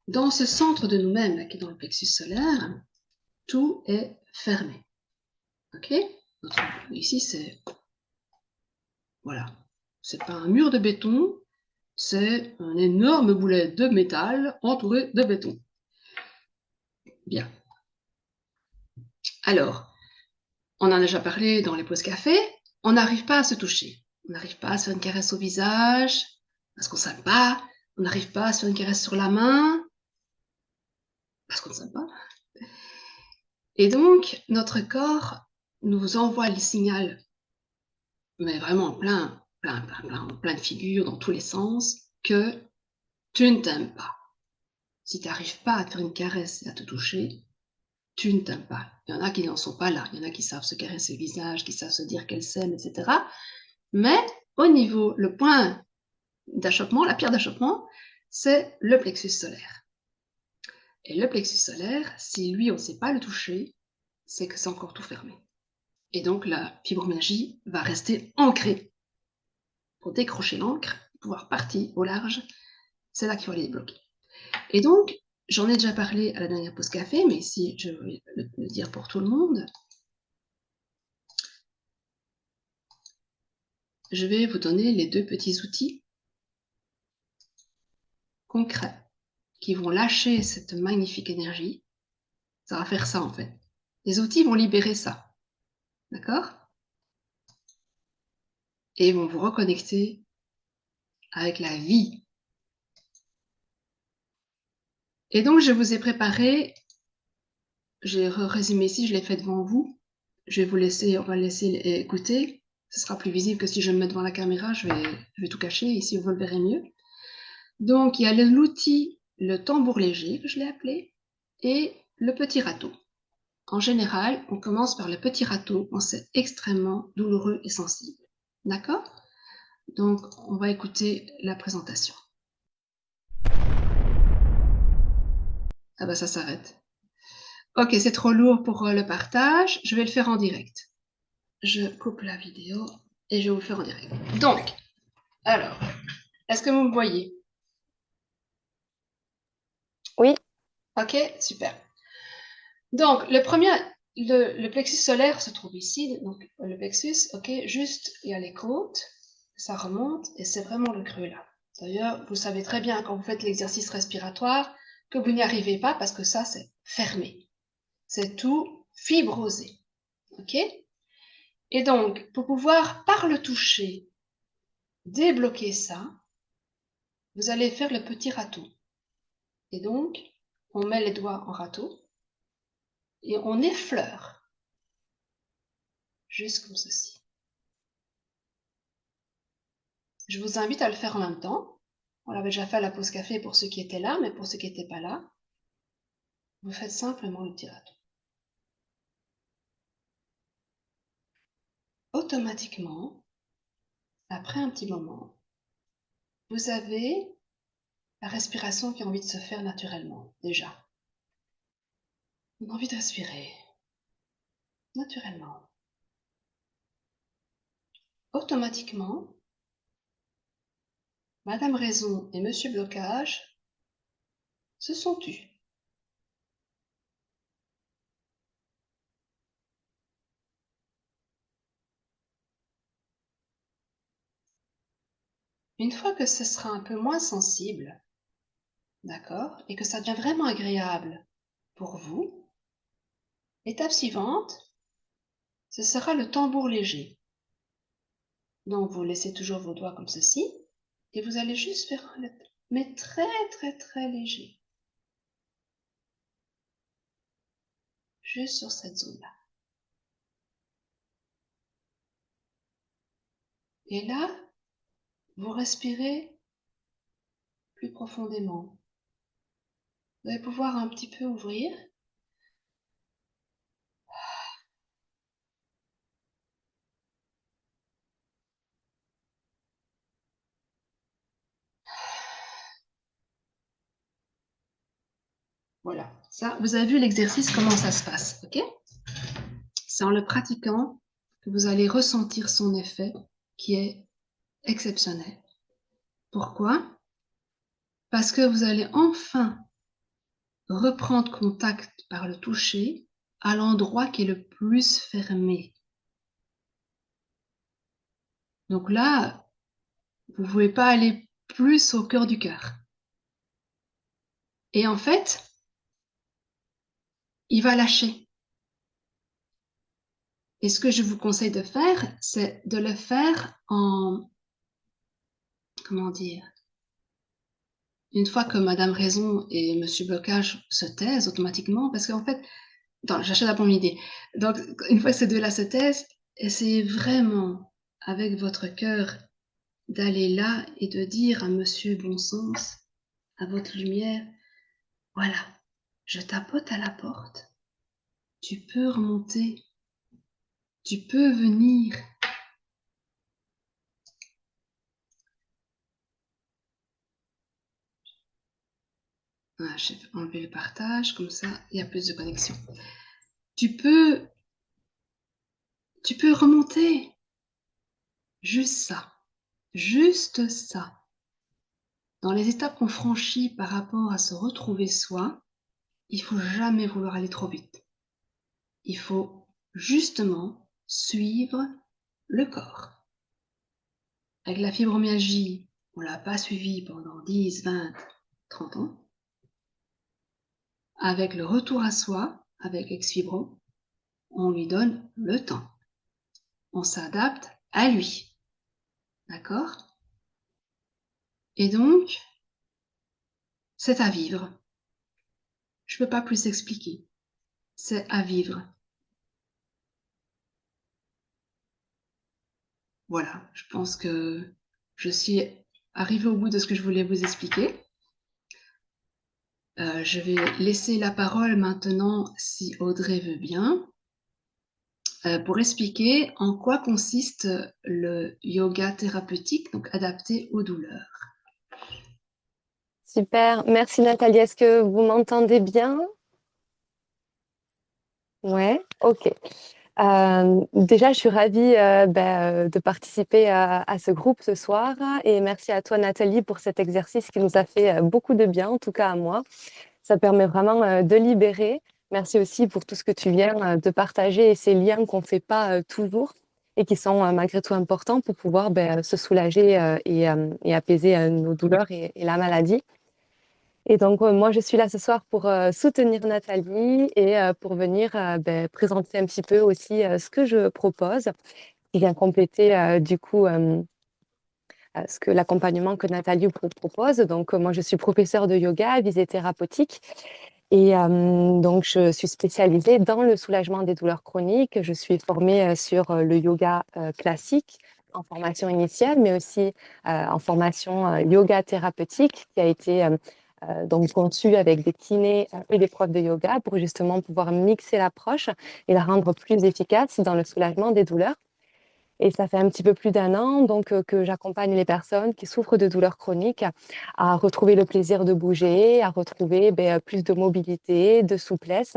dans ce centre de nous-mêmes, qui est dans le plexus solaire, tout est fermé. Ok? Donc, ici, c'est... Voilà. C'est pas un mur de béton, c'est un énorme boulet de métal entouré de béton. Bien. Alors, on en a déjà parlé dans les pauses café, on n'arrive pas à se toucher. On n'arrive pas à se faire une caresse au visage, parce qu'on ne s'aime pas. On n'arrive pas à se faire une caresse sur la main, parce qu'on ne s'aime pas. Et donc, notre corps nous envoie le signal, mais vraiment plein de figures, dans tous les sens, que tu ne t'aimes pas. Si tu n'arrives pas à te faire une caresse et à te toucher, tu ne t'aimes pas. Il y en a qui n'en sont pas là. Il y en a qui savent se caresser le visage, qui savent se dire qu'elles s'aiment, etc. Mais au niveau, le point d'achoppement, la pierre d'achoppement, c'est le plexus solaire. Et le plexus solaire, si lui, on ne sait pas le toucher, c'est que c'est encore tout fermé. Et donc, la fibromyalgie va rester ancrée. Pour décrocher l'ancre, pouvoir partir au large, c'est là qu'il faut aller débloquer. Et donc, j'en ai déjà parlé à la dernière pause café, mais ici, je vais le dire pour tout le monde. Je vais vous donner les deux petits outils concrets qui vont lâcher cette magnifique énergie. Ça va faire ça, en fait. Les outils vont libérer ça. D'accord? Et vont vous reconnecter avec la vie. Et donc, je vous ai préparé, j'ai résumé ici, je l'ai fait devant vous. Je vais vous laisser, on va laisser écouter. Ce sera plus visible que si je me mets devant la caméra, je vais tout cacher. Ici, vous le verrez mieux. Donc, il y a l'outil, le tambour léger, que je l'ai appelé, et le petit râteau. En général, on commence par le petit râteau quand c'est extrêmement douloureux et sensible. D'accord? Donc, on va écouter la présentation. Ah bah ça s'arrête. Ok, c'est trop lourd pour le partage. Je vais le faire en direct. Je coupe la vidéo et je vais vous le faire en direct. Donc, alors, est-ce que vous me voyez? Oui. Ok, super. Donc, le plexus solaire se trouve ici. Donc, le plexus, ok, juste, il y a les côtes, ça remonte et c'est vraiment le creux là. D'ailleurs, vous savez très bien quand vous faites l'exercice respiratoire que vous n'y arrivez pas parce que ça, c'est fermé. C'est tout fibrosé. OK? Et donc, pour pouvoir, par le toucher, débloquer ça, vous allez faire le petit râteau. Et donc, on met les doigts en râteau et on effleure, juste comme ceci. Je vous invite à le faire en même temps. On l'avait déjà fait à la pause café pour ceux qui étaient là, mais pour ceux qui n'étaient pas là, vous faites simplement le petit râteau. Automatiquement, après un petit moment, vous avez la respiration qui a envie de se faire naturellement, déjà. On a envie de respirer, naturellement. Automatiquement, Madame Raison et Monsieur Blocage se sont tus. Une fois que ce sera un peu moins sensible, d'accord, et que ça devient vraiment agréable pour vous, l'étape suivante, ce sera le tambour léger. Donc vous laissez toujours vos doigts comme ceci, et vous allez juste faire, mais très très très léger, juste sur cette zone-là. Et là, vous respirez plus profondément. Vous allez pouvoir un petit peu ouvrir. Voilà, ça, vous avez vu l'exercice, comment ça se passe, ok? C'est en le pratiquant que vous allez ressentir son effet qui est exceptionnel. Pourquoi? Parce que vous allez enfin reprendre contact par le toucher à l'endroit qui est le plus fermé. Donc là, vous ne pouvez pas aller plus au cœur du cœur. Et en fait, il va lâcher. Et ce que je vous conseille de faire, c'est de le faire en, comment dire, une fois que Madame Raison et Monsieur Blocage se taisent automatiquement, parce qu'en fait, j'achète d'abord une idée. Donc, une fois que ces deux-là se taisent, essayez vraiment, avec votre cœur, d'aller là et de dire à Monsieur Bon Sens, à votre lumière, voilà, je tapote à la porte, tu peux remonter, tu peux venir. Voilà, je vais enlever le partage, comme ça, il y a plus de connexion. Tu peux, tu peux remonter. Juste ça. Juste ça. Dans les étapes qu'on franchit par rapport à se retrouver soi, il faut jamais vouloir aller trop vite. Il faut justement suivre le corps. Avec la fibromyalgie, on l'a pas suivi pendant 10, 20, 30 ans. Avec le retour à soi, avec ex-fibro, on lui donne le temps. On s'adapte à lui. D'accord? Et donc, c'est à vivre. Je peux pas plus expliquer. C'est à vivre. Voilà, je pense que je suis arrivée au bout de ce que je voulais vous expliquer. Je vais laisser la parole maintenant, si Audrey veut bien, pour expliquer en quoi consiste le yoga thérapeutique, donc adapté aux douleurs. Super, merci Nathalie. Est-ce que vous m'entendez bien? Ouais, ok. Déjà, je suis ravie de participer à ce groupe ce soir et merci à toi Nathalie pour cet exercice qui nous a fait beaucoup de bien, en tout cas à moi. Ça permet vraiment de libérer. Merci aussi pour tout ce que tu viens de partager et ces liens qu'on ne fait pas toujours. et qui sont malgré tout importants pour pouvoir se soulager et apaiser nos douleurs et la maladie. Et donc, moi, je suis là ce soir pour soutenir Nathalie et pour venir présenter un petit peu aussi ce que je propose, qui vient compléter du coup ce que l'accompagnement que Nathalie vous propose. Donc, moi, je suis professeure de yoga à visée thérapeutique et donc je suis spécialisée dans le soulagement des douleurs chroniques. Je suis formée sur le yoga classique en formation initiale, mais aussi en formation yoga thérapeutique qui a été donc conçue avec des kinés et des profs de yoga pour justement pouvoir mixer l'approche et la rendre plus efficace dans le soulagement des douleurs. Et ça fait un petit peu plus d'un an donc que j'accompagne les personnes qui souffrent de douleurs chroniques à retrouver le plaisir de bouger, à retrouver plus de mobilité, de souplesse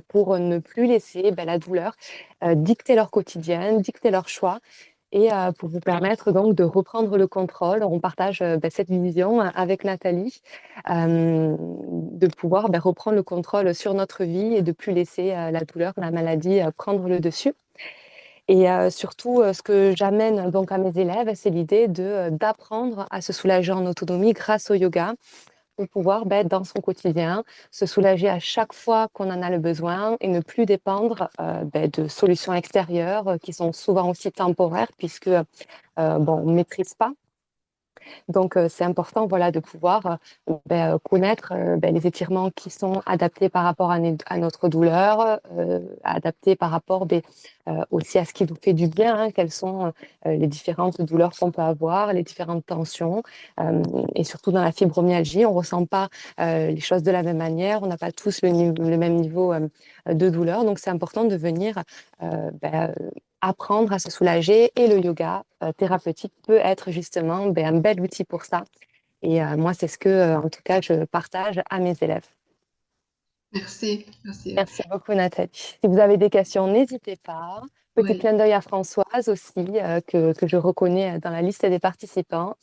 pour ne plus laisser la douleur dicter leur quotidien, dicter leur choix et pour vous permettre donc de reprendre le contrôle. On partage cette vision avec Nathalie, de pouvoir reprendre le contrôle sur notre vie et de plus laisser la douleur, la maladie prendre le dessus. Et surtout, ce que j'amène donc à mes élèves, c'est l'idée d'apprendre à se soulager en autonomie grâce au yoga pour pouvoir, dans son quotidien, se soulager à chaque fois qu'on en a le besoin et ne plus dépendre de solutions extérieures qui sont souvent aussi temporaires puisque on ne maîtrise pas. Donc, c'est important voilà, de pouvoir connaître les étirements qui sont adaptés par rapport à notre douleur, adaptés par rapport aussi à ce qui nous fait du bien, hein, quelles sont les différentes douleurs qu'on peut avoir, les différentes tensions. Et surtout dans la fibromyalgie, on ne ressent pas les choses de la même manière, on n'a pas tous le même niveau de douleur. Donc, c'est important de venir apprendre à se soulager et le yoga thérapeutique peut être justement un bel outil pour ça. Et moi, c'est ce que, en tout cas, je partage à mes élèves. Merci, merci. Merci beaucoup, Nathalie. Si vous avez des questions, n'hésitez pas. Petit Ouais. clin d'œil à Françoise aussi, que je reconnais dans la liste des participants.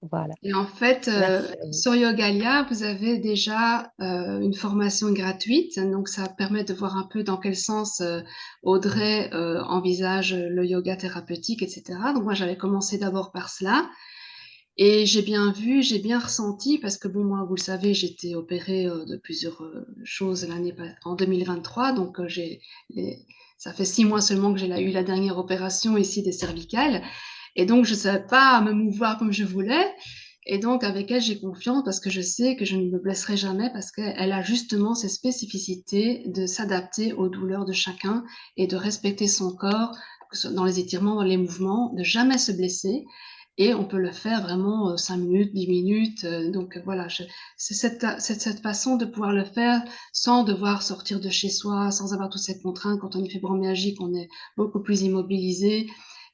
Voilà. Et en fait, Merci à vous. sur Yogalia, vous avez déjà une formation gratuite, donc ça permet de voir un peu dans quel sens Audrey envisage le yoga thérapeutique, etc. Donc moi, j'avais commencé d'abord par cela, et j'ai bien vu, j'ai bien ressenti, parce que bon, moi, vous le savez, j'étais opérée de plusieurs choses en 2023, donc ça fait 6 mois seulement que eu la dernière opération ici des cervicales. Et donc, je ne savais pas me mouvoir comme je voulais. Et donc, avec elle, j'ai confiance parce que je sais que je ne me blesserai jamais parce qu'elle a justement ces spécificités de s'adapter aux douleurs de chacun et de respecter son corps, que ce soit dans les étirements, dans les mouvements, de jamais se blesser. Et on peut le faire vraiment 5 minutes, 10 minutes. Donc voilà, c'est cette façon de pouvoir le faire sans devoir sortir de chez soi, sans avoir toutes ces contraintes. Quand on est fibromyalgique, on est beaucoup plus immobilisé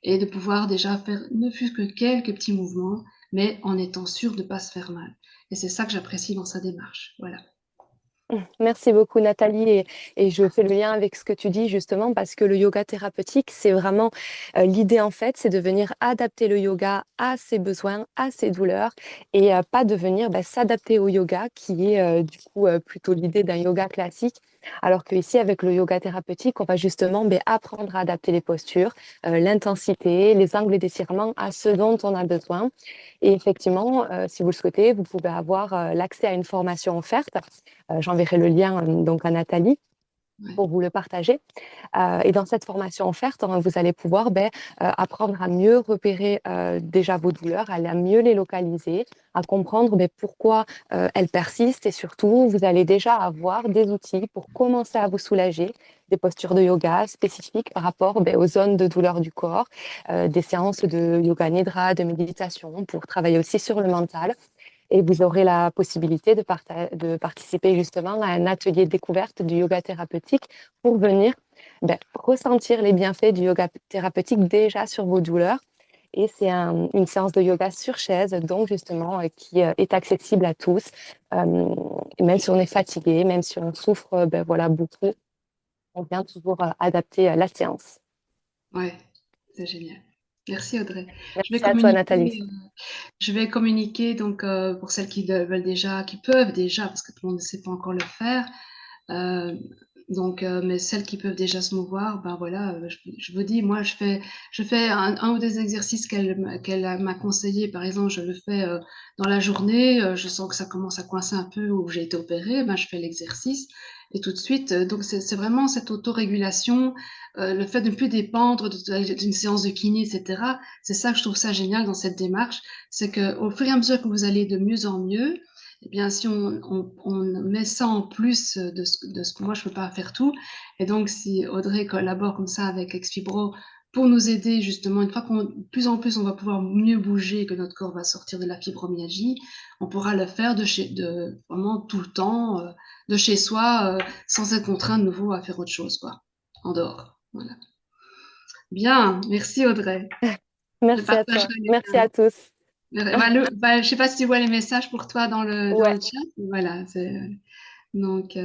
et de pouvoir déjà faire ne fût-ce que quelques petits mouvements, mais en étant sûr de ne pas se faire mal. Et c'est ça que j'apprécie dans sa démarche. Voilà. Merci beaucoup Nathalie et je fais le lien avec ce que tu dis justement parce que le yoga thérapeutique, c'est vraiment l'idée en fait, c'est de venir adapter le yoga à ses besoins, à ses douleurs et pas de venir s'adapter au yoga qui est du coup plutôt l'idée d'un yoga classique. Alors que ici avec le yoga thérapeutique, on va justement apprendre à adapter les postures, l'intensité, les angles d'étirement à ce dont on a besoin. Et effectivement, si vous le souhaitez, vous pouvez avoir l'accès à une formation offerte. J'enverrai le lien donc à Nathalie Ouais. pour vous le partager. Et dans cette formation offerte, vous allez pouvoir apprendre à mieux repérer déjà vos douleurs, à mieux les localiser, à comprendre pourquoi elles persistent et surtout, vous allez déjà avoir des outils pour commencer à vous soulager, des postures de yoga spécifiques par rapport aux zones de douleur du corps, des séances de yoga nidra, de méditation pour travailler aussi sur le mental. Et vous aurez la possibilité de participer justement à un atelier découverte du yoga thérapeutique pour venir ressentir les bienfaits du yoga thérapeutique déjà sur vos douleurs. Et c'est une séance de yoga sur chaise, donc justement, qui est accessible à tous, même si on est fatigué, même si on souffre voilà, beaucoup, on vient toujours adapter la séance. Ouais, c'est génial. Merci Audrey. Je vais Merci à toi, Nathalie. communiquer, je vais communiquer donc pour celles qui veulent déjà, qui peuvent déjà, parce que tout le monde ne sait pas encore le faire, euh, Donc, mais celles qui peuvent déjà se mouvoir, ben voilà, je vous dis, moi, je fais un ou des exercices qu'elle m'a conseillé. Par exemple, je le fais dans la journée. Je sens que ça commence à coincer un peu ou j'ai été opérée, ben je fais l'exercice et tout de suite. Donc, c'est vraiment cette autorégulation, le fait de ne plus dépendre d'une séance de kiné, etc. C'est ça que je trouve ça génial dans cette démarche, c'est que au fur et à mesure que vous allez de mieux en mieux, eh bien, si on met ça en plus de ce que moi je peux pas faire tout, et donc si Audrey collabore comme ça avec Exfibro pour nous aider justement, une fois qu'on, de plus en plus on va pouvoir mieux bouger, que notre corps va sortir de la fibromyalgie, on pourra le faire de vraiment tout le temps, de chez soi, sans être contraint de nouveau à faire autre chose, quoi, en dehors. Voilà. Bien, merci Audrey. Je Merci à toi. partagerai les Merci à tous. je sais pas si tu vois les messages pour toi dans Ouais. le chat. Voilà, donc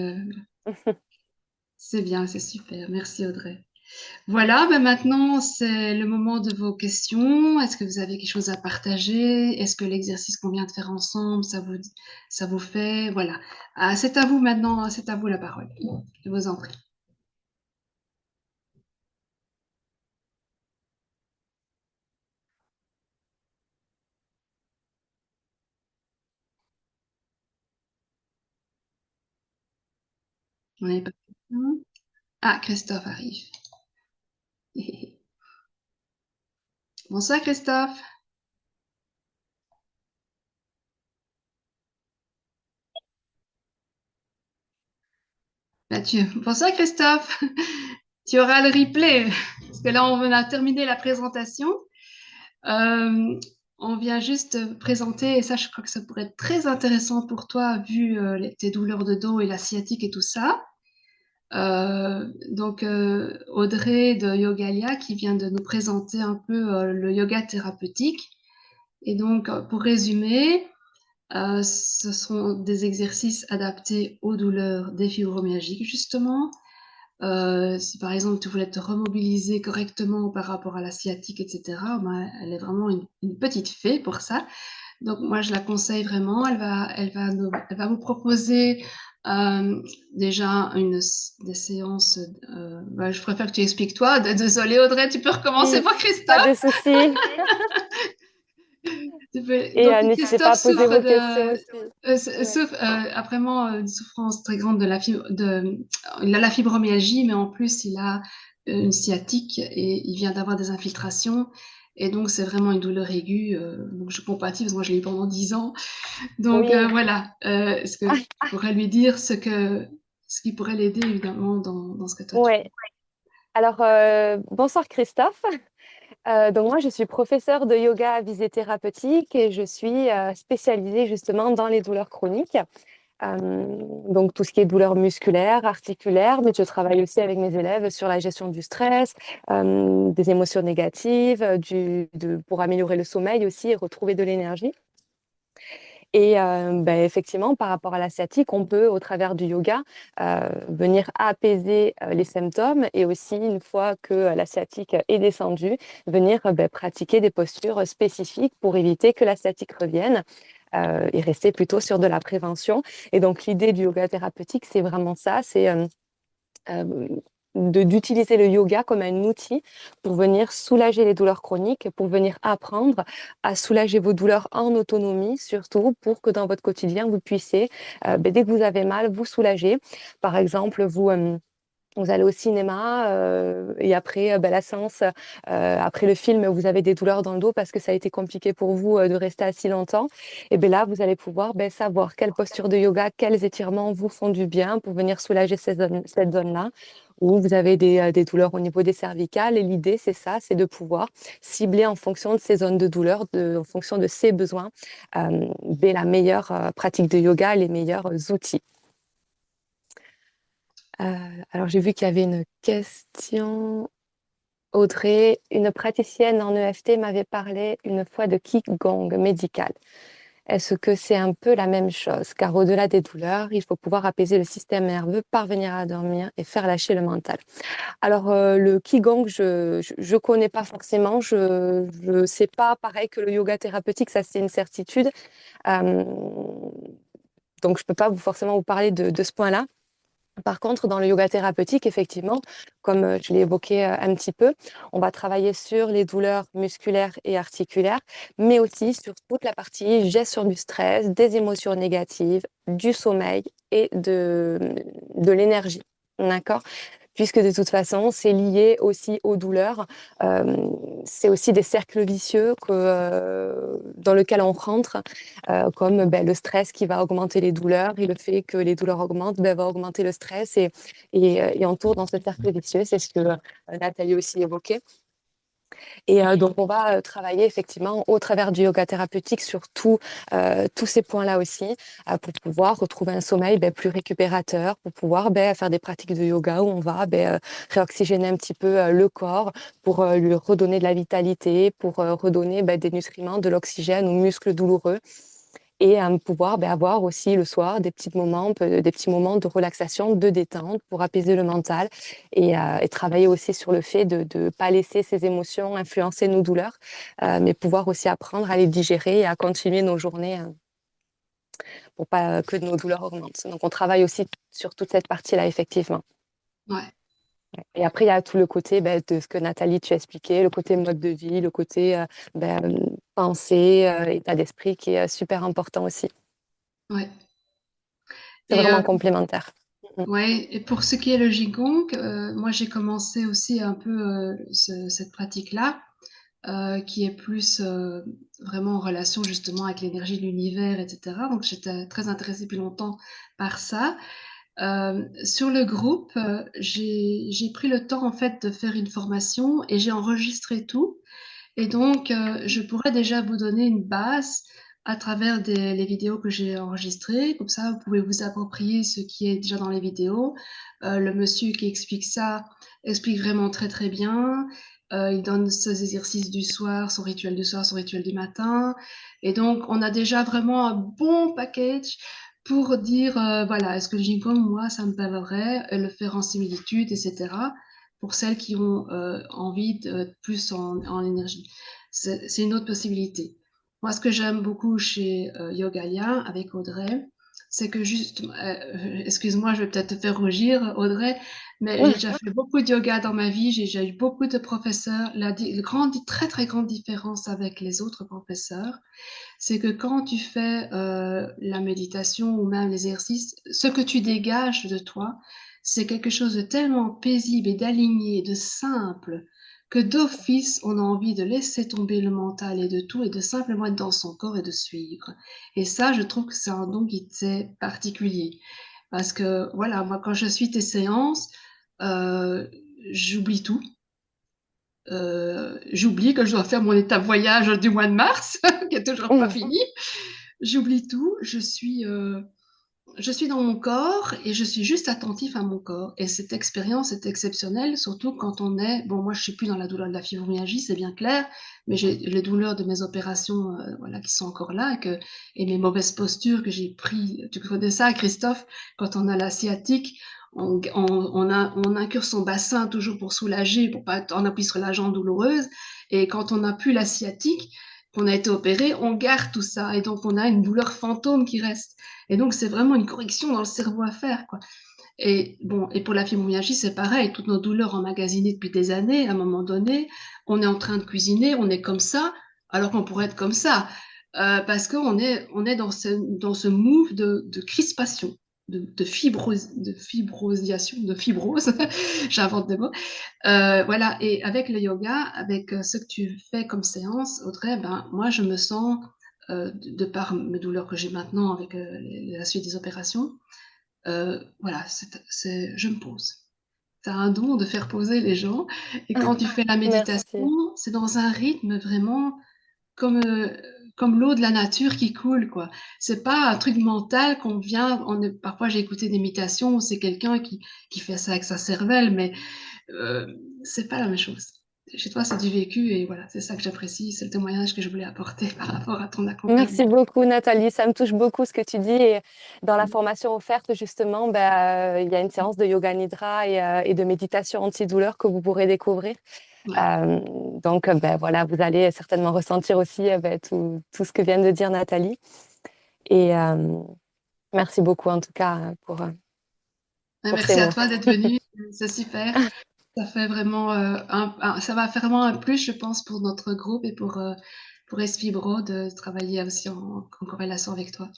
c'est bien, c'est super. Merci Audrey. Voilà, ben maintenant c'est le moment de vos questions. Est-ce que vous avez quelque chose à partager? Est-ce que l'exercice qu'on vient de faire ensemble, ça vous fait? Voilà. Ah, c'est à vous maintenant, c'est à vous la parole. Je vous en prie. On n'est pas... Ah, Christophe arrive. Bonsoir Christophe. Bonsoir Christophe. Tu auras le replay, parce que là, on a terminé la présentation. Euh, on vient juste présenter, et ça, je crois que ça pourrait être très intéressant pour toi, vu tes douleurs de dos et la sciatique et tout ça. Audrey de Yogalia qui vient de nous présenter un peu le yoga thérapeutique. Et donc, pour résumer, ce sont des exercices adaptés aux douleurs des fibromyalgiques, justement. Si par exemple tu voulais te remobiliser correctement par rapport à la sciatique, etc., ben, elle est vraiment une petite fée pour ça. Donc moi je la conseille vraiment. Elle va vous proposer déjà des séances. Je préfère que tu expliques toi. Désolée Audrey, tu peux recommencer Oui, pour pas de Christophe. souci. Et Donc n'hésitez pas Christophe à poser souffre vos questions aussi. Ouais. a vraiment une souffrance très grande il a la fibromyalgie, mais en plus il a une sciatique et il vient d'avoir des infiltrations. Et donc c'est vraiment une douleur aiguë. Donc je compatis parce que moi je l'ai eu pendant 10 ans. Donc Oui. voilà, est-ce que tu pourrais lui dire ce qui pourrait l'aider évidemment dans ce que toi tu fais? Ouais. Alors, bonsoir Christophe. Donc moi, je suis professeure de yoga à visée thérapeutique et je suis spécialisée justement dans les douleurs chroniques. Donc tout ce qui est douleurs musculaires, articulaires, mais je travaille aussi avec mes élèves sur la gestion du stress, des émotions négatives, pour améliorer le sommeil aussi et retrouver de l'énergie. Et effectivement, par rapport à la sciatique, on peut, au travers du yoga, venir apaiser les symptômes et aussi, une fois que la sciatique est descendue, venir pratiquer des postures spécifiques pour éviter que la sciatique revienne. Et rester plutôt sur de la prévention. Et donc, l'idée du yoga thérapeutique, c'est vraiment ça, c'est euh, d'utiliser le yoga comme un outil pour venir soulager les douleurs chroniques, pour venir apprendre à soulager vos douleurs en autonomie, surtout pour que dans votre quotidien, vous puissiez, dès que vous avez mal, vous soulager. Par exemple, vous allez au cinéma et après la séance, après le film, vous avez des douleurs dans le dos parce que ça a été compliqué pour vous de rester assis longtemps. Et bien là, vous allez pouvoir savoir quelle posture de yoga, quels étirements vous font du bien pour venir soulager cette zone-là. Où vous avez des douleurs au niveau des cervicales. Et l'idée, c'est ça, c'est de pouvoir cibler en fonction de ces zones de douleur, en fonction de ses besoins, la meilleure pratique de yoga, les meilleurs outils. Alors, j'ai vu qu'il y avait une question. Audrey, une praticienne en EFT m'avait parlé une fois de Qigong médical. Est-ce que c'est un peu la même chose? Car au-delà des douleurs, il faut pouvoir apaiser le système nerveux, parvenir à dormir et faire lâcher le mental. Alors, le Qigong, je connais pas forcément. Je sais pas, pareil que le yoga thérapeutique, ça c'est une certitude. Euh, donc, je peux pas forcément vous parler de ce point-là. Par contre, dans le yoga thérapeutique, effectivement, comme je l'ai évoqué un petit peu, on va travailler sur les douleurs musculaires et articulaires, mais aussi sur toute la partie gestion du stress, des émotions négatives, du sommeil et de l'énergie. D'accord? Puisque de toute façon, c'est lié aussi aux douleurs. Euh, c'est aussi des cercles vicieux dans lesquels on rentre, comme ben, le stress qui va augmenter les douleurs et le fait que les douleurs augmentent ben, va augmenter le stress et on tourne dans ce cercle vicieux. C'est ce que Nathalie aussi évoquait. Et donc, on va travailler effectivement au travers du yoga thérapeutique sur tous ces points-là aussi pour pouvoir retrouver un sommeil ben, plus récupérateur, pour pouvoir ben, faire des pratiques de yoga où on va ben, réoxygéner un petit peu le corps pour lui redonner de la vitalité, pour redonner ben, des nutriments, de l'oxygène aux muscles douloureux et pouvoir ben, avoir aussi le soir des petits moments de relaxation, de détente pour apaiser le mental et travailler aussi sur le fait de ne pas laisser ces émotions influencer nos douleurs, mais pouvoir aussi apprendre à les digérer et à continuer nos journées pour pas que nos douleurs augmentent. Donc on travaille aussi sur toute cette partie-là, effectivement. Ouais. Et après, il y a tout le côté ben, de ce que Nathalie, tu as expliqué, le côté mode de vie, le côté ben, pensée, état d'esprit qui est super important aussi. Ouais. C'est Et vraiment complémentaire. Mhm. ouais, et pour ce qui est le Qigong, moi j'ai commencé aussi un peu cette pratique-là, qui est plus vraiment en relation justement avec l'énergie de l'univers, etc. Donc j'étais très intéressée depuis longtemps par ça. Sur le groupe, j'ai pris le temps en fait de faire une formation et j'ai enregistré tout. Et donc, je pourrais déjà vous donner une base à travers les vidéos que j'ai enregistrées. Comme ça, vous pouvez vous approprier ce qui est déjà dans les vidéos. Le monsieur qui explique ça explique vraiment très très bien. Il donne ses exercices du soir, son rituel du soir, son rituel du matin. Et donc, on a déjà vraiment un bon package pour dire, voilà, est-ce que le Qigong, moi, ça me plairait, le faire en similitude, etc. Pour celles qui ont envie de plus en énergie. C'est une autre possibilité. Moi, ce que j'aime beaucoup chez Yogalia avec Audrey, c'est que juste, excuse-moi, je vais peut-être te faire rougir, Audrey, mais j'ai déjà fait beaucoup de yoga dans ma vie, j'ai déjà eu beaucoup de professeurs. Très très grande différence avec les autres professeurs, c'est que quand tu fais la méditation ou même l'exercice, ce que tu dégages de toi, c'est quelque chose de tellement paisible et d'aligné, de simple, que d'office, on a envie de laisser tomber le mental et de tout, et de simplement être dans son corps et de suivre. Et ça, je trouve que c'est un don qui est particulier. Parce que, voilà, moi, quand je suis tes séances, euh, j'oublie tout. J'oublie que je dois faire mon étape voyage du mois de mars, qui est toujours pas fini. J'oublie tout. Je suis dans mon corps et je suis juste attentif à mon corps. Et cette expérience est exceptionnelle, surtout quand on est, bon, moi, je suis plus dans la douleur de la fibromyalgie, c'est bien clair, mais j'ai les douleurs de mes opérations, voilà, qui sont encore là, et mes mauvaises postures que j'ai pris. Tu connais ça, Christophe, quand on a la sciatique, on incure son bassin toujours pour soulager, pour pas en appuyer sur la jambe douloureuse. Et quand on n'a plus la sciatique, qu'on a été opéré, on garde tout ça. Et donc, on a une douleur fantôme qui reste. Et donc, c'est vraiment une correction dans le cerveau à faire, quoi. Et bon, et pour la fibromyalgie, c'est pareil. Toutes nos douleurs emmagasinées depuis des années, à un moment donné, on est en train de cuisiner, on est comme ça, alors qu'on pourrait être comme ça. Parce on est dans ce move de crispation, de fibrosation, de fibrose. J'invente des mots. Voilà. Et avec le yoga, avec ce que tu fais comme séance, Audrey, ben, moi, je me sens, de par mes douleurs que j'ai maintenant avec la suite des opérations, voilà, je me pose. Tu as un don de faire poser les gens. Et quand tu fais la méditation, Merci. c'est dans un rythme vraiment comme, comme l'eau de la nature qui coule, quoi. C'est pas un truc mental qu'on vient. Parfois, j'ai écouté des méditations où c'est quelqu'un qui fait ça avec sa cervelle, mais euh, c'est pas la même chose. Chez toi, c'est du vécu et voilà, c'est ça que j'apprécie. C'est le témoignage que je voulais apporter par rapport à ton accompagnement. Merci beaucoup, Nathalie. Ça me touche beaucoup ce que tu dis. Et dans la formation offerte, justement, ben, il y a une séance de yoga nidra et de méditation antidouleur que vous pourrez découvrir. Ouais. Euh, donc, ben, voilà, vous allez certainement ressentir aussi ben, tout ce que vient de dire Nathalie. Et merci beaucoup, en tout cas, pour Et pour ces merci à mots. toi d'être venu. C'est super. Ça fait vraiment, ça va faire vraiment un plus, je pense, pour notre groupe et pour Esfibro de travailler aussi en corrélation avec toi.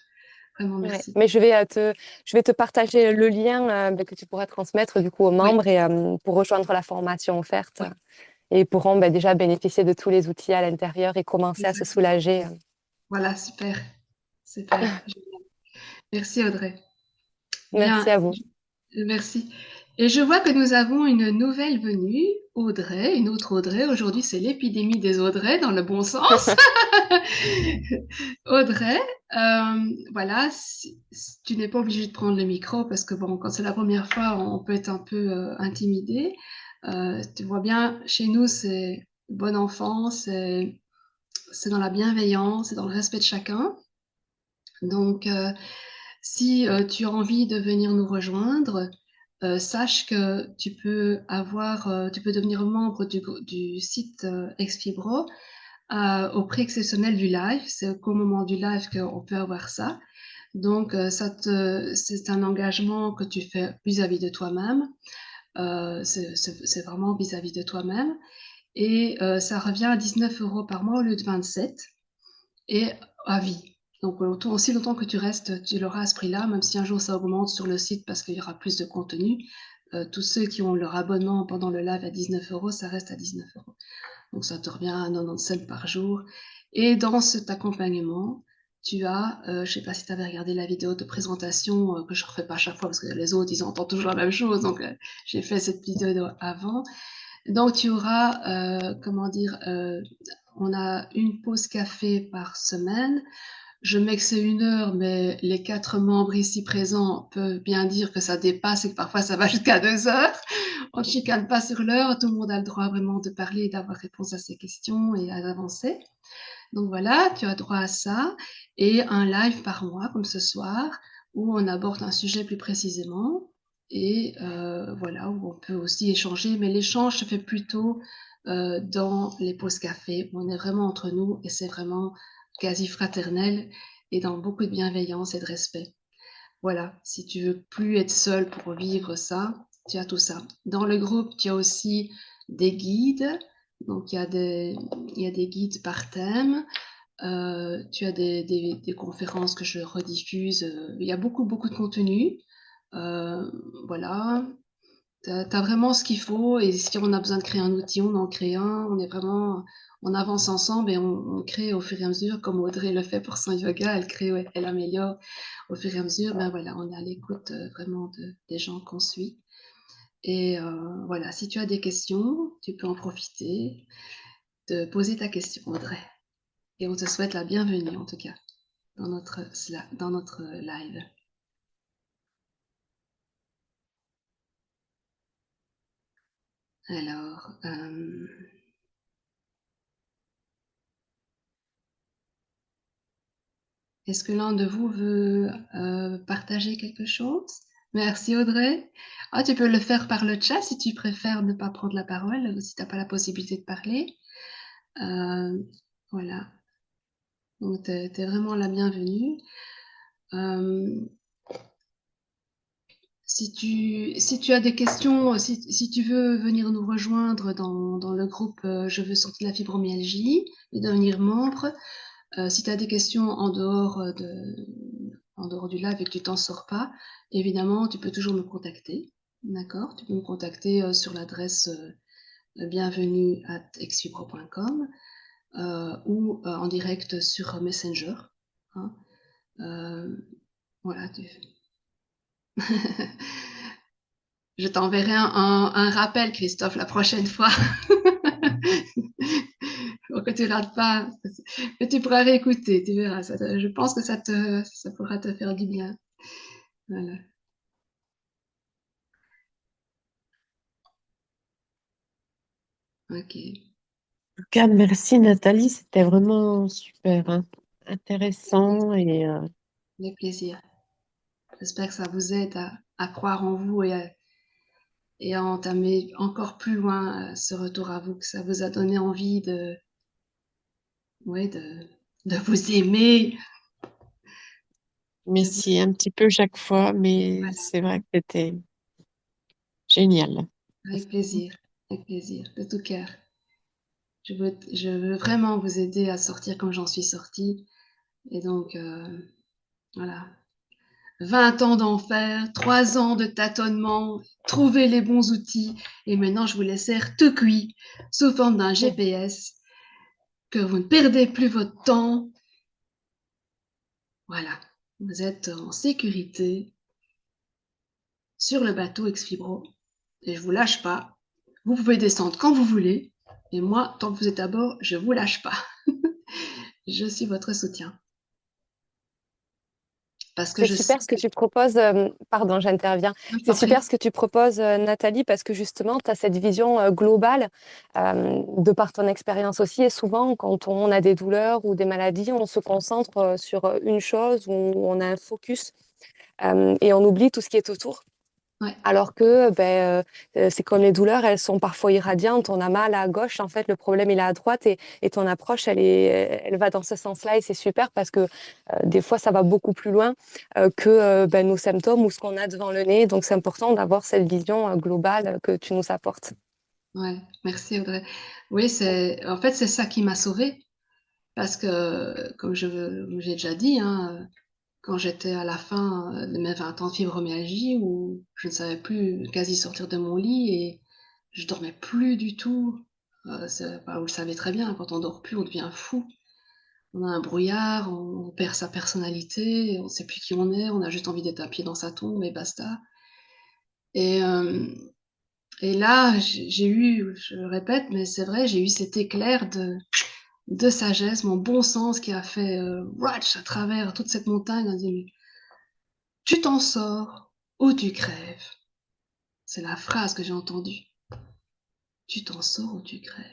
Vraiment, Ouais. merci. Mais je vais te partager le lien que tu pourras transmettre du coup aux Oui, membres et pour rejoindre la formation offerte. Et ils pourront déjà bénéficier de tous les outils à l'intérieur et commencer à se exactement. soulager. Voilà, super. Super. Merci Audrey. Merci Bien, à vous. merci. Et je vois que nous avons une nouvelle venue, Audrey, une autre Audrey. Aujourd'hui, c'est l'épidémie des Audrey dans le bon sens. Audrey, voilà, tu n'es pas obligée de prendre le micro parce que bon, quand c'est la première fois, on peut être un peu intimidé. Tu vois bien, chez nous, c'est bon enfant, c'est dans la bienveillance, c'est dans le respect de chacun. Donc, si tu as envie de venir nous rejoindre, sache que tu peux devenir membre du site Exfibro au prix exceptionnel du live. C'est qu'au moment du live qu'on peut avoir ça. Donc, c'est un engagement que tu fais vis-à-vis de toi-même. C'est vraiment vis-à-vis de toi-même. Et ça revient à 19 € par mois au lieu de 27 et à vie. Donc, aussi longtemps que tu restes, tu l'auras à ce prix-là, même si un jour ça augmente sur le site parce qu'il y aura plus de contenu. Tous ceux qui ont leur abonnement pendant le live à 19 €, ça reste à 19 €. Donc, ça te revient à 90 cents par jour. Et dans cet accompagnement, tu as, je sais pas si tu avais regardé la vidéo de présentation que je refais pas à chaque fois parce que les autres, ils entendent toujours la même chose. Donc, j'ai fait cette vidéo avant. Donc, tu auras, comment dire, on a une pause café par semaine. Je mets que c'est 1 heure, mais les 4 membres ici présents peuvent bien dire que ça dépasse et que parfois ça va jusqu'à 2 heures. On ne chicane pas sur l'heure, tout le monde a le droit vraiment de parler et d'avoir réponse à ses questions et à avancer. Donc voilà, tu as droit à ça et un live par mois comme ce soir où on aborde un sujet plus précisément et voilà où on peut aussi échanger. Mais l'échange se fait plutôt dans les pauses café où on est vraiment entre nous et c'est vraiment quasi fraternel et dans beaucoup de bienveillance et de respect. Voilà, si tu veux plus être seul pour vivre ça, tu as tout ça. Dans le groupe, tu as aussi des guides. Donc, il y a des guides par thème. Tu as des conférences que je rediffuse. Il y a beaucoup, beaucoup de contenu. Voilà. T'as vraiment ce qu'il faut. Et si on a besoin de créer un outil, on en crée un. On est vraiment, on avance ensemble et on crée au fur et à mesure, comme Audrey le fait pour son yoga. Elle crée, ouais, elle améliore au fur et à mesure. Ben voilà, on est à l'écoute vraiment des gens qu'on suit. Et voilà, si tu as des questions, tu peux en profiter de poser ta question, Audrey. Et on te souhaite la bienvenue, en tout cas, dans notre live. Alors, est-ce que l'un de vous veut partager quelque chose? Merci Audrey. Ah, tu peux le faire par le chat si tu préfères ne pas prendre la parole ou si tu n'as pas la possibilité de parler. Euh, voilà. Donc, tu es vraiment la bienvenue. Euh, si tu as des questions, si tu veux venir nous rejoindre dans le groupe Je veux sortir de la fibromyalgie et devenir membre, si tu as des questions en dehors du live et que tu t'en sors pas, évidemment, tu peux toujours me contacter. D'accord? Tu peux me contacter sur l'adresse bienvenue@exfibro.com ou en direct sur Messenger. Hein. Euh, voilà. Je t'enverrai un rappel, Christophe, la prochaine fois. Pour que tu rates pas. Mais tu pourras réécouter, tu verras. Je pense que ça pourra te faire du bien. Voilà. Ok. En tout cas, merci Nathalie, c'était vraiment super, hein, intéressant Avec plaisir. J'espère que ça vous aide à croire en vous et à entamer encore plus loin ce retour à vous, que ça vous a donné envie ouais, de vous aimer. mais Je vous, si un petit peu chaque fois, mais voilà. c'est vrai que c'était Génial. avec plaisir, de tout cœur. Je veux vraiment vous aider à sortir comme j'en suis sortie. Et donc, voilà. 20 ans d'enfer, 3 ans de tâtonnement, trouver les bons outils. Et maintenant, je vous laisse faire tout cuit sous forme d'un GPS, que vous ne perdez plus votre temps. Voilà. Vous êtes en sécurité sur le bateau Exfibro. Et je vous lâche pas. Vous pouvez descendre quand vous voulez. Et moi, tant que vous êtes à bord, je vous lâche pas. Je suis votre soutien. Parce que C'est je sais super ce que tu proposes. Pardon, j'interviens. que je C'est t'en super prie. ce que tu proposes, Nathalie, parce que justement, tu as cette vision globale de par ton expérience aussi. Et souvent, quand on a des douleurs ou des maladies, on se concentre sur une chose ou on a un focus et on oublie tout ce qui est autour. Ouais, Alors que c'est comme les douleurs, elles sont parfois irradiantes. On a mal à gauche, en fait, le problème il est à droite et ton approche, elle va dans ce sens-là et c'est super parce que des fois, ça va beaucoup plus loin que nos symptômes ou ce qu'on a devant le nez. Donc, c'est important d'avoir cette vision globale que tu nous apportes. ouais. Merci Audrey. Oui, en fait, c'est ça qui m'a sauvée. Parce que, comme j'ai déjà dit, hein, quand j'étais à la fin de mes 20 ans de fibromyalgie, où je ne savais plus quasi sortir de mon lit et je dormais plus du tout. Vous le savez très bien, quand on dort plus, on devient fou. On a un brouillard, on perd sa personnalité, on ne sait plus qui on a juste envie d'être à pied dans sa tombe et basta. Et, euh, et là, j'ai eu, je le répète, mais c'est vrai, j'ai eu cet éclair de sagesse, mon bon sens qui a fait watch à travers toute cette montagne, a dit, tu t'en sors ou tu crèves. C'est la phrase que j'ai entendue. Tu t'en sors ou tu crèves.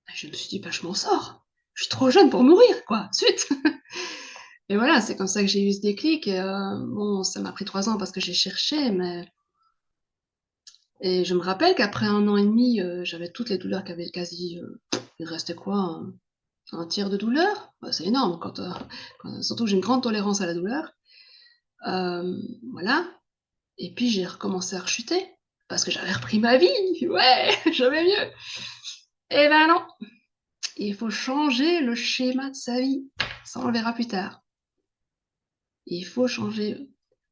Et je me suis dit, bah, je m'en sors. Je suis trop jeune pour mourir, quoi. Suite. Et voilà, c'est comme ça que j'ai eu ce déclic. Et, bon, ça m'a pris 3 ans parce que j'ai cherché, mais et je me rappelle qu'après 1 an et demi, j'avais toutes les douleurs qui avaient quasi. Il restait quoi, un tiers de douleur? Bah, c'est énorme surtout que j'ai une grande tolérance à la douleur. Voilà. Et puis j'ai recommencé à rechuter parce que j'avais repris ma vie. Ouais, j'avais mieux. Et ben non, il faut changer le schéma de sa vie. Ça, on le verra plus tard. Il faut changer.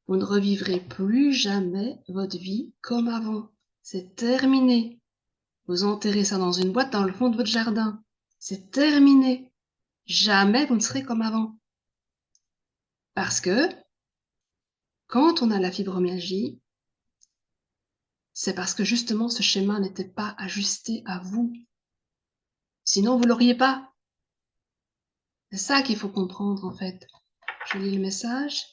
Vous ne revivrez plus jamais votre vie comme avant. C'est terminé. Vous enterrez ça dans une boîte dans le fond de votre jardin. C'est terminé. Jamais vous ne serez comme avant. Parce que quand on a la fibromyalgie, c'est parce que justement ce schéma n'était pas ajusté à vous. Sinon, vous l'auriez pas. C'est ça qu'il faut comprendre en fait. Je lis le message.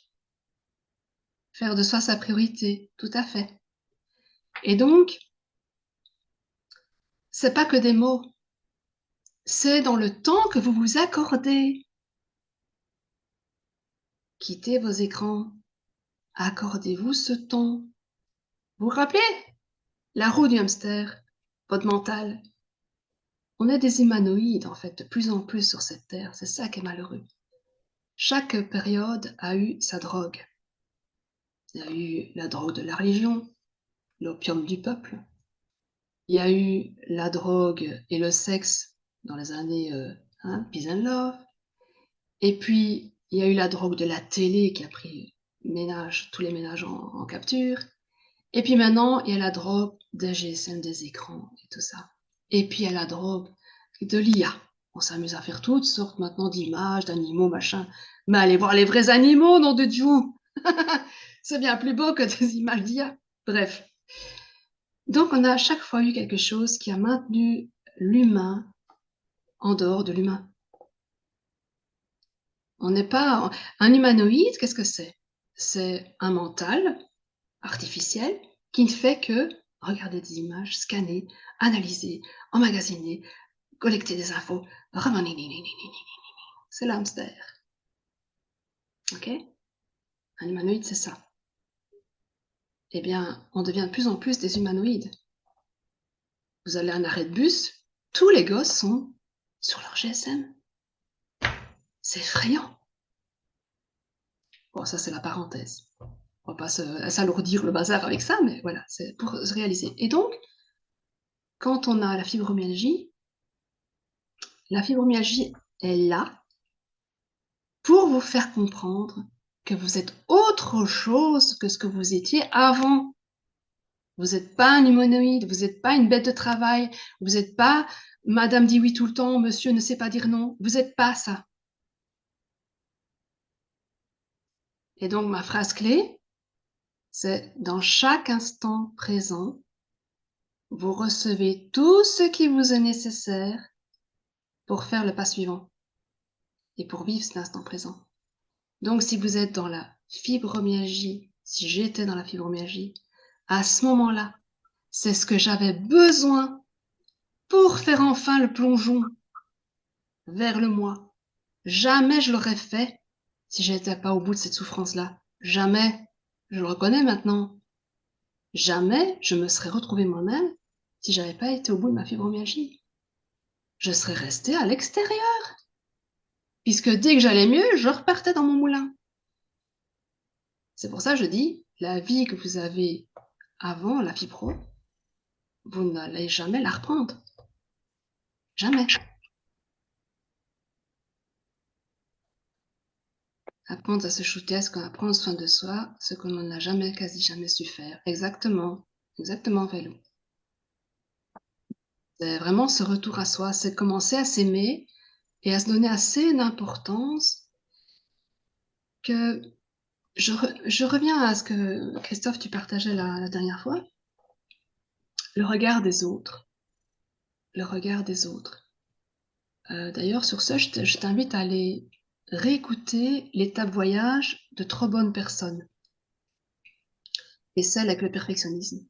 Faire de soi sa priorité, tout à fait. Et donc, c'est pas que des mots. C'est dans le temps que vous vous accordez. Quittez vos écrans. Accordez-vous ce temps. Vous vous rappelez? La roue du hamster, votre mental. On est des humanoïdes, en fait, de plus en plus sur cette terre. C'est ça qui est malheureux. Chaque période a eu sa drogue. Il y a eu la drogue de la religion, l'opium du peuple. Il y a eu la drogue et le sexe dans les années Peace and Love. Et puis, il y a eu la drogue de la télé qui a pris tous les ménages en capture. Et puis maintenant, il y a la drogue des GSM, des écrans et tout ça. Et puis il y a la drogue de l'IA. On s'amuse à faire toutes sortes maintenant d'images, d'animaux, machin. Mais allez voir les vrais animaux, nom de Dieu. C'est bien plus beau que des images d'IA. Bref. Donc on a à chaque fois eu quelque chose qui a maintenu l'humain en dehors de l'humain. On n'est pas un humanoïde, qu'est-ce que c'est? C'est un mental artificiel qui ne fait que regarder des images, scanner, analyser, emmagasiner, collecter des infos. C'est l'hamster. Ok? Un humanoïde, c'est ça. Eh bien, on devient de plus en plus des humanoïdes. Vous allez à un arrêt de bus, tous les gosses sont sur leur GSM. C'est effrayant. Bon, ça c'est la parenthèse. On va pas s'alourdir le bazar avec ça, mais voilà, c'est pour se réaliser. Et donc, quand on a la fibromyalgie est là pour vous faire comprendre que vous êtes autre chose que ce que vous étiez avant. Vous n'êtes pas un humanoïde, vous n'êtes pas une bête de travail, vous n'êtes pas madame dit oui tout le temps, monsieur ne sait pas dire non, vous n'êtes pas ça. Et donc ma phrase clé, c'est dans chaque instant présent, vous recevez tout ce qui vous est nécessaire pour faire le pas suivant et pour vivre cet instant présent. Donc si vous êtes dans la fibromyalgie, si j'étais dans la fibromyalgie, à ce moment-là, c'est ce que j'avais besoin pour faire enfin le plongeon vers le moi. Jamais je l'aurais fait si j'étais pas au bout de cette souffrance-là. Jamais. Je le reconnais maintenant. Jamais je me serais retrouvée moi-même si j'avais pas été au bout de ma fibromyalgie. Je serais restée à l'extérieur. Puisque dès que j'allais mieux, je repartais dans mon moulin. C'est pour ça que je dis, la vie que vous avez avant la fibro, vous n'allez jamais la reprendre. Jamais. Apprendre à se shooter, à prendre soin de soi, ce que l'on n'a jamais, quasi jamais su faire. Exactement. Exactement, Vélo. C'est vraiment ce retour à soi, c'est commencer à s'aimer et à se donner assez d'importance que je reviens à ce que Christophe, tu partageais la dernière fois. Le regard des autres. Le regard des autres. D'ailleurs, sur ce, je t'invite à aller réécouter l'étape voyage de Trop bonnes personnes et celle avec le perfectionnisme.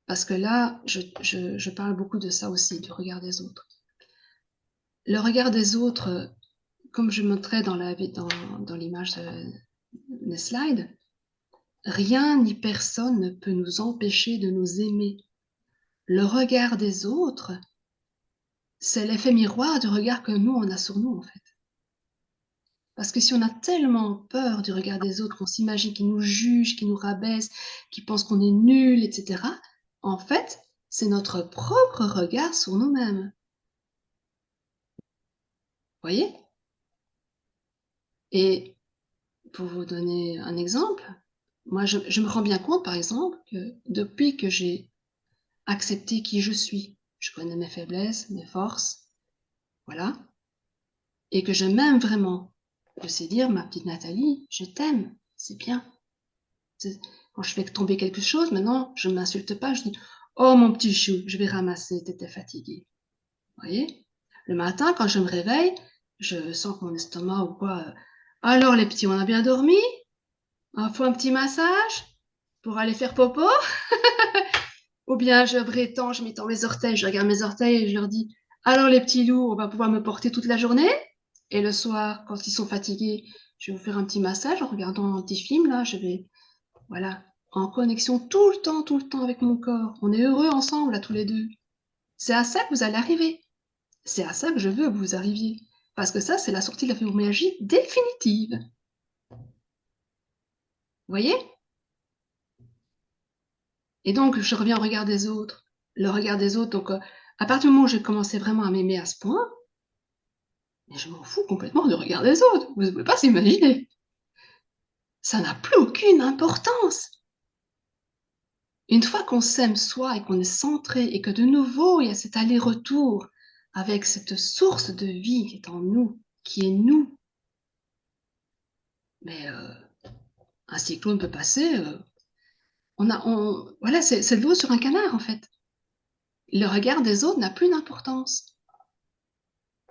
Parce que là, je parle beaucoup de ça aussi, du regard des autres. Le regard des autres, comme je montrais dans l'image des slides, rien ni personne ne peut nous empêcher de nous aimer. Le regard des autres, c'est l'effet miroir du regard que nous, on a sur nous, en fait. Parce que si on a tellement peur du regard des autres, qu'on s'imagine qu'ils nous jugent, qu'ils nous rabaissent, qu'ils pensent qu'on est nul, etc., en fait, c'est notre propre regard sur nous-mêmes. Vous voyez? Et pour vous donner un exemple, moi, je me rends bien compte, par exemple, que depuis que j'ai accepté qui je suis, je connais mes faiblesses, mes forces, voilà, et que je m'aime vraiment, je sais dire, ma petite Nathalie, je t'aime, c'est bien. Quand je fais tomber quelque chose, maintenant, je ne m'insulte pas, je dis, oh mon petit chou, je vais ramasser, t'étais fatigué. Vous voyez? Le matin, quand je me réveille, je sens que mon estomac ou quoi, alors les petits, on a bien dormi? Il faut un petit massage pour aller faire popo? Ou bien je prétends, je m'étends mes orteils, je regarde mes orteils et je leur dis, alors les petits loups, on va pouvoir me porter toute la journée? Et le soir, quand ils sont fatigués, je vais vous faire un petit massage en regardant un petit film, là, je vais, voilà, en connexion tout le temps avec mon corps. On est heureux ensemble, là, tous les deux. C'est à ça que vous allez arriver. C'est à ça que je veux que vous arriviez. Parce que ça, c'est la sortie de la fibromyalgie définitive. Vous voyez? Et donc, je reviens au regard des autres. Le regard des autres, donc, à partir du moment où j'ai commencé vraiment à m'aimer à ce point, mais je m'en fous complètement du regard des autres. Vous ne pouvez pas s'imaginer. Ça n'a plus aucune importance. Une fois qu'on s'aime soi et qu'on est centré et que de nouveau il y a cet aller-retour avec cette source de vie qui est en nous, qui est nous, mais un cyclone peut passer. Voilà, c'est de l'eau sur un canard en fait. Le regard des autres n'a plus d'importance.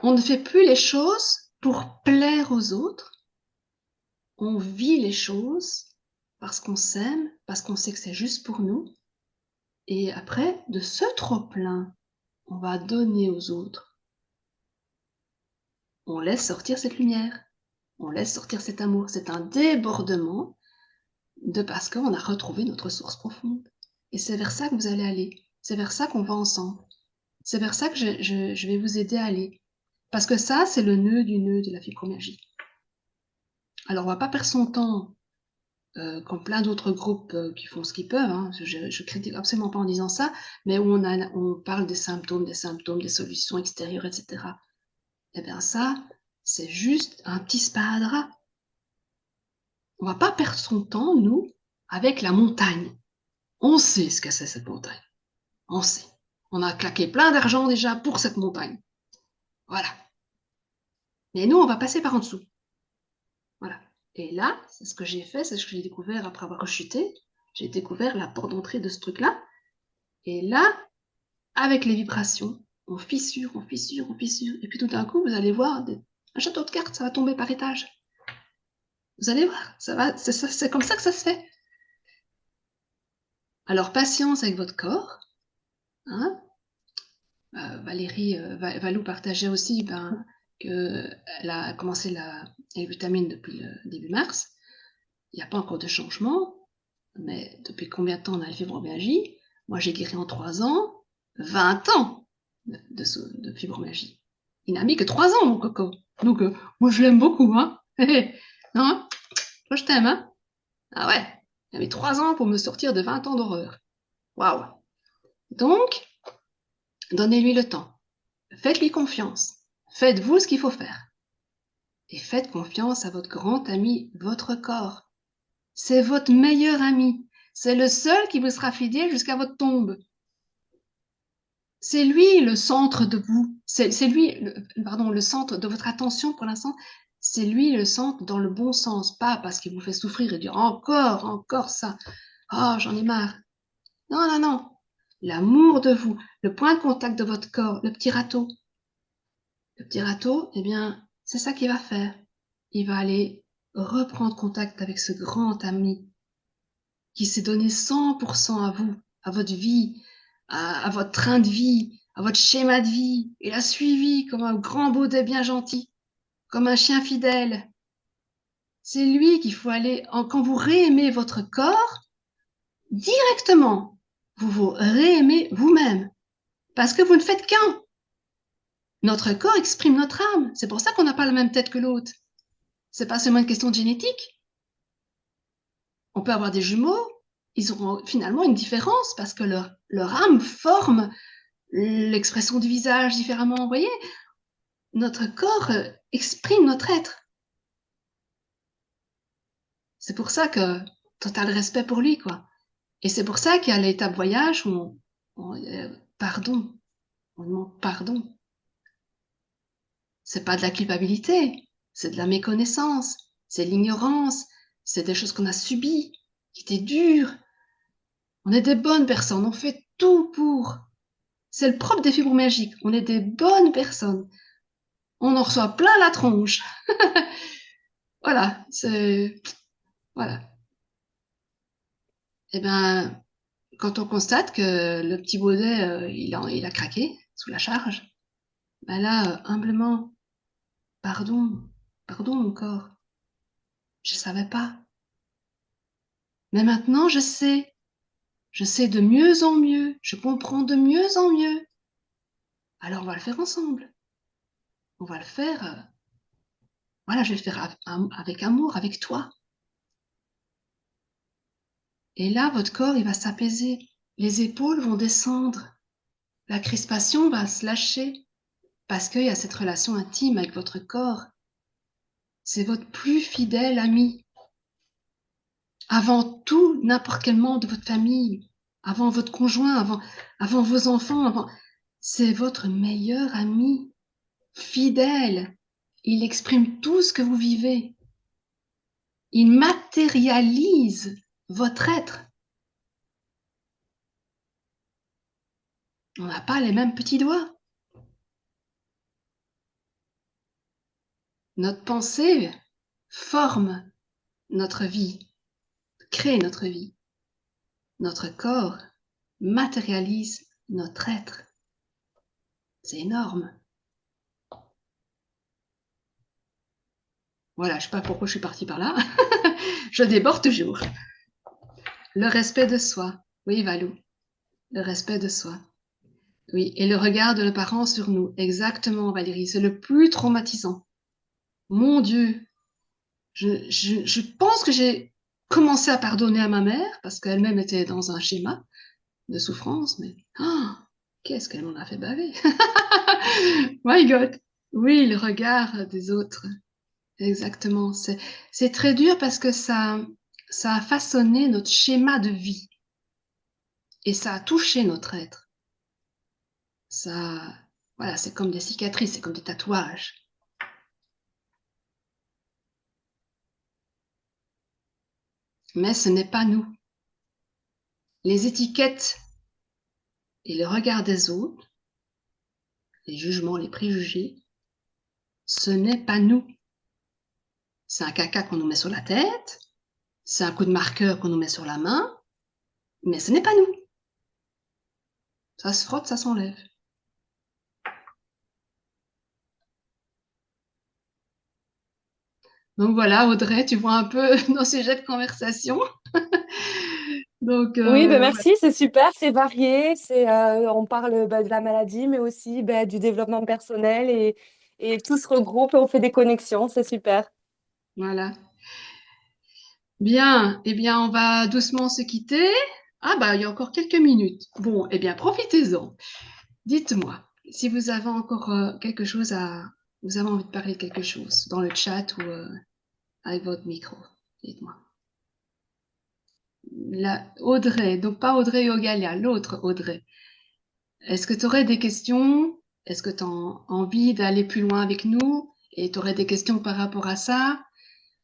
On ne fait plus les choses pour plaire aux autres. On vit les choses parce qu'on s'aime, parce qu'on sait que c'est juste pour nous. Et après, de ce trop-plein, on va donner aux autres. On laisse sortir cette lumière. On laisse sortir cet amour. C'est un débordement de parce qu'on a retrouvé notre source profonde. Et c'est vers ça que vous allez aller. C'est vers ça qu'on va ensemble. C'est vers ça que je vais vous aider à aller. Parce que ça, c'est le nœud du nœud de la fibromyalgie. Alors, on va pas perdre son temps comme plein d'autres groupes qui font ce qu'ils peuvent, hein, je critique absolument pas en disant ça, mais où on parle des symptômes, des solutions extérieures, etc. Eh bien ça, c'est juste un petit sparadrap. On va pas perdre son temps, nous, avec la montagne. On sait ce que c'est cette montagne. On sait. On a claqué plein d'argent déjà pour cette montagne. Voilà. Mais nous, on va passer par en dessous. Voilà. Et là, c'est ce que j'ai fait, c'est ce que j'ai découvert après avoir rechuté. J'ai découvert la porte d'entrée de ce truc-là. Et là, avec les vibrations, on fissure, on fissure, on fissure. Et puis tout d'un coup, vous allez voir un château de cartes, ça va tomber par étage. Vous allez voir, c'est comme ça que ça se fait. Alors, patience avec votre corps. Hein. Valérie Valou partageait aussi qu'elle a commencé les vitamines depuis le début mars. Il n'y a pas encore de changement, mais depuis combien de temps on a la fibromyalgie? Moi, j'ai guéri en 3 ans, 20 ans de fibromyalgie. Il n'a mis que 3 ans, mon coco. Donc, moi, je l'aime beaucoup, hein. Non, toi, je t'aime, hein. Ah ouais, il a mis 3 ans pour me sortir de 20 ans d'horreur. Waouh. Donc, donnez-lui le temps. Faites-lui confiance. Faites-vous ce qu'il faut faire. Et faites confiance à votre grand ami, votre corps. C'est votre meilleur ami. C'est le seul qui vous sera fidèle jusqu'à votre tombe. C'est lui le centre de vous. C'est lui, le centre de votre attention pour l'instant. C'est lui le centre dans le bon sens, pas parce qu'il vous fait souffrir et dire encore ça. Oh, j'en ai marre. Non, non, non. L'amour de vous, le point de contact de votre corps, le petit râteau. Le petit râteau, eh bien, c'est ça qu'il va faire. Il va aller reprendre contact avec ce grand ami qui s'est donné 100% à vous, à votre vie, à votre train de vie, à votre schéma de vie. Il a suivi comme un grand baudet bien gentil, comme un chien fidèle. C'est lui qu'il faut aller, quand vous réaimez votre corps, directement, vous vous réaimez vous-même. Parce que vous ne faites qu'un. Notre corps exprime notre âme. C'est pour ça qu'on n'a pas la même tête que l'autre. C'est pas seulement une question de génétique. On peut avoir des jumeaux, ils auront finalement une différence parce que leur âme forme l'expression du visage différemment. Vous voyez, notre corps exprime notre être. C'est pour ça que total respect pour lui, quoi. Et c'est pour ça qu'il y a l'étape voyage où pardon, on demande pardon. C'est pas de la culpabilité, c'est de la méconnaissance, c'est de l'ignorance, c'est des choses qu'on a subies, qui étaient dures. On est des bonnes personnes, on fait tout pour. C'est le propre des fibromyalgiques, on est des bonnes personnes. On en reçoit plein la tronche. Voilà, c'est... Voilà. Eh ben, quand on constate que le petit baudet, il a craqué sous la charge, ben là, humblement, pardon, pardon mon corps, je savais pas. Mais maintenant, je sais de mieux en mieux, je comprends de mieux en mieux. Alors on va le faire ensemble. On va le faire, voilà, je vais le faire avec amour, avec toi. Et là, votre corps, il va s'apaiser. Les épaules vont descendre. La crispation va se lâcher parce qu'il y a cette relation intime avec votre corps. C'est votre plus fidèle ami. Avant tout, n'importe quel membre de votre famille, avant votre conjoint, avant vos enfants, c'est votre meilleur ami, fidèle. Il exprime tout ce que vous vivez. Il matérialise votre être. On n'a pas les mêmes petits doigts. Notre pensée forme notre vie, crée notre vie. Notre corps matérialise notre être. C'est énorme. Voilà, je ne sais pas pourquoi je suis partie par là. Je déborde toujours. Le respect de soi. Oui, Valou. Le respect de soi. Oui, et le regard de nos parents sur nous. Exactement, Valérie. C'est le plus traumatisant. Mon Dieu. Je pense que j'ai commencé à pardonner à ma mère parce qu'elle-même était dans un schéma de souffrance, mais qu'est-ce qu'elle m'en a fait baver. My God. Oui, le regard des autres. Exactement. C'est très dur parce que ça a façonné notre schéma de vie et ça a touché notre être. Ça, voilà, c'est comme des cicatrices, c'est comme des tatouages. Mais ce n'est pas nous. Les étiquettes et le regard des autres, les jugements, les préjugés, ce n'est pas nous. C'est un caca qu'on nous met sur la tête, c'est un coup de marqueur qu'on nous met sur la main, mais ce n'est pas nous. Ça se frotte, ça s'enlève. Donc voilà, Audrey, tu vois un peu nos sujets de conversation. Donc, Oui, ben merci, c'est super, c'est varié, on parle de la maladie, mais aussi du développement personnel et tout se regroupe et on fait des connexions, c'est super. voilà. Bien, eh bien, on va doucement se quitter. Ah bah, il y a encore quelques minutes. Bon, eh bien, profitez-en. Dites-moi, si vous avez encore quelque chose à... Vous avez envie de parler de quelque chose dans le chat ou avec votre micro. Dites-moi. Audrey, donc pas Audrey Yogalia, l'autre Audrey. Est-ce que tu aurais des questions? Est-ce que tu as envie d'aller plus loin avec nous? Et tu aurais des questions par rapport à ça?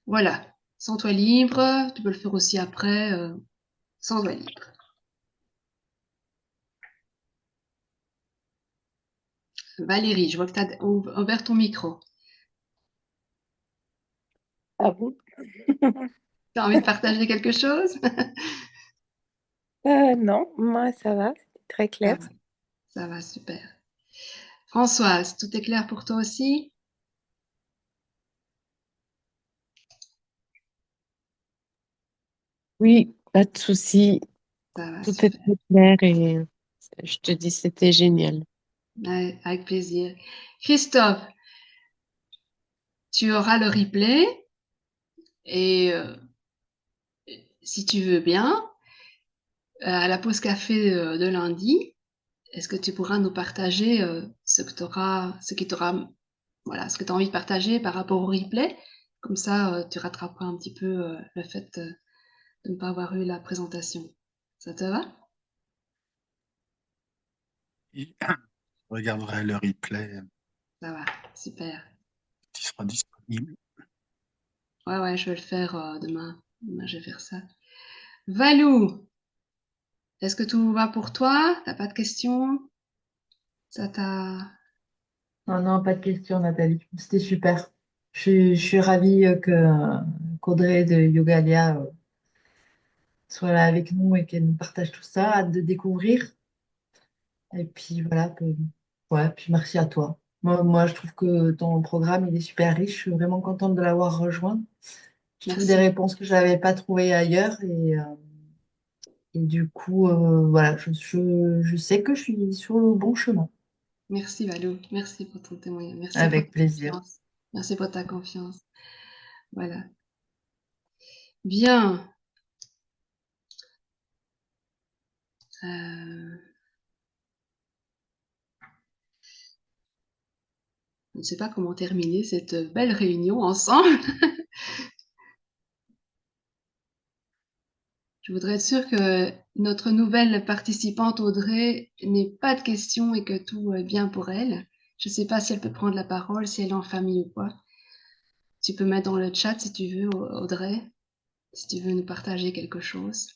Voilà, sens-toi libre. Tu peux le faire aussi après. Sens-toi libre. Valérie, je vois que tu as ouvert ton micro. Ah bon? Tu as envie de partager quelque chose? Non, moi ça va, c'était très clair. Ça va, super. Françoise, tout est clair pour toi aussi? Oui, pas de souci. Ça va, Tout est super. très clair et je te dis, c'était génial. Ouais, avec plaisir. Christophe, tu auras le replay et si tu veux bien, à la pause café de lundi, est-ce que tu pourras nous partager ce que tu auras, ce qui t'aura, voilà, ce que tu as envie de partager par rapport au replay? Comme ça, tu rattraperas un petit peu le fait de ne pas avoir eu la présentation. Ça te va? Et je regarderai le replay Ça va, super. qui sera disponible. Ouais, ouais, je vais le faire demain. Demain, je vais faire ça. Valou, est-ce que tout va pour toi? T'as pas de questions? Ça t'a... Non, non, pas de question, Nathalie. C'était super. Je suis ravie qu'Audrey de Yogalia soit là avec nous et qu'elle nous partage tout ça. Hâte de découvrir. Et puis voilà, ouais, puis merci à toi. Moi, je trouve que ton programme, il est super riche. Je suis vraiment contente de l'avoir rejoint. Je trouve des Merci. réponses que je n'avais pas trouvées ailleurs. Et du coup, voilà, je sais que je suis sur le bon chemin. Merci Valou. Merci pour ton témoignage. Merci pour ta Avec plaisir. confiance. Merci pour ta confiance. Voilà. Bien. Euh, je ne sais pas comment terminer cette belle réunion ensemble. Je voudrais être sûre que notre nouvelle participante Audrey n'ait pas de questions et que tout est bien pour elle. Je ne sais pas si elle peut prendre la parole, si elle est en famille ou quoi. Tu peux mettre dans le chat si tu veux, Audrey, si tu veux nous partager quelque chose.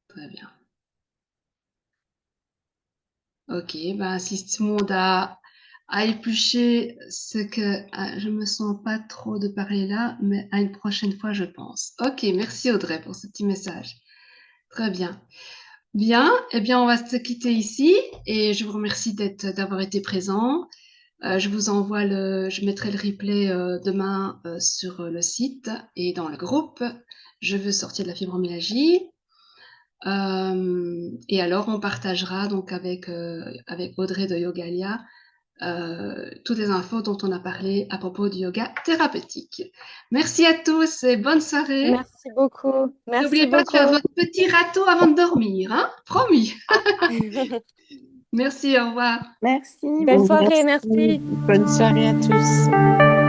Très bien. Ok, ben si tout le monde a épluché ce que je me sens pas trop de parler là, mais à une prochaine fois, je pense. Ok, merci Audrey pour ce petit message. Très bien. Bien, eh bien, on va se quitter ici et je vous remercie d'avoir été présent. Je mettrai le replay demain sur le site et dans le groupe. Je veux sortir de la fibromyalgie. Et alors, on partagera donc avec Audrey de Yogalia toutes les infos dont on a parlé à propos du yoga thérapeutique. Merci à tous et bonne soirée. Merci beaucoup. N'oubliez Merci pas de faire beaucoup. votre petit râteau avant de dormir, hein? Promis. Merci, au revoir. Merci. Belle soirée, merci. Bonne soirée à tous.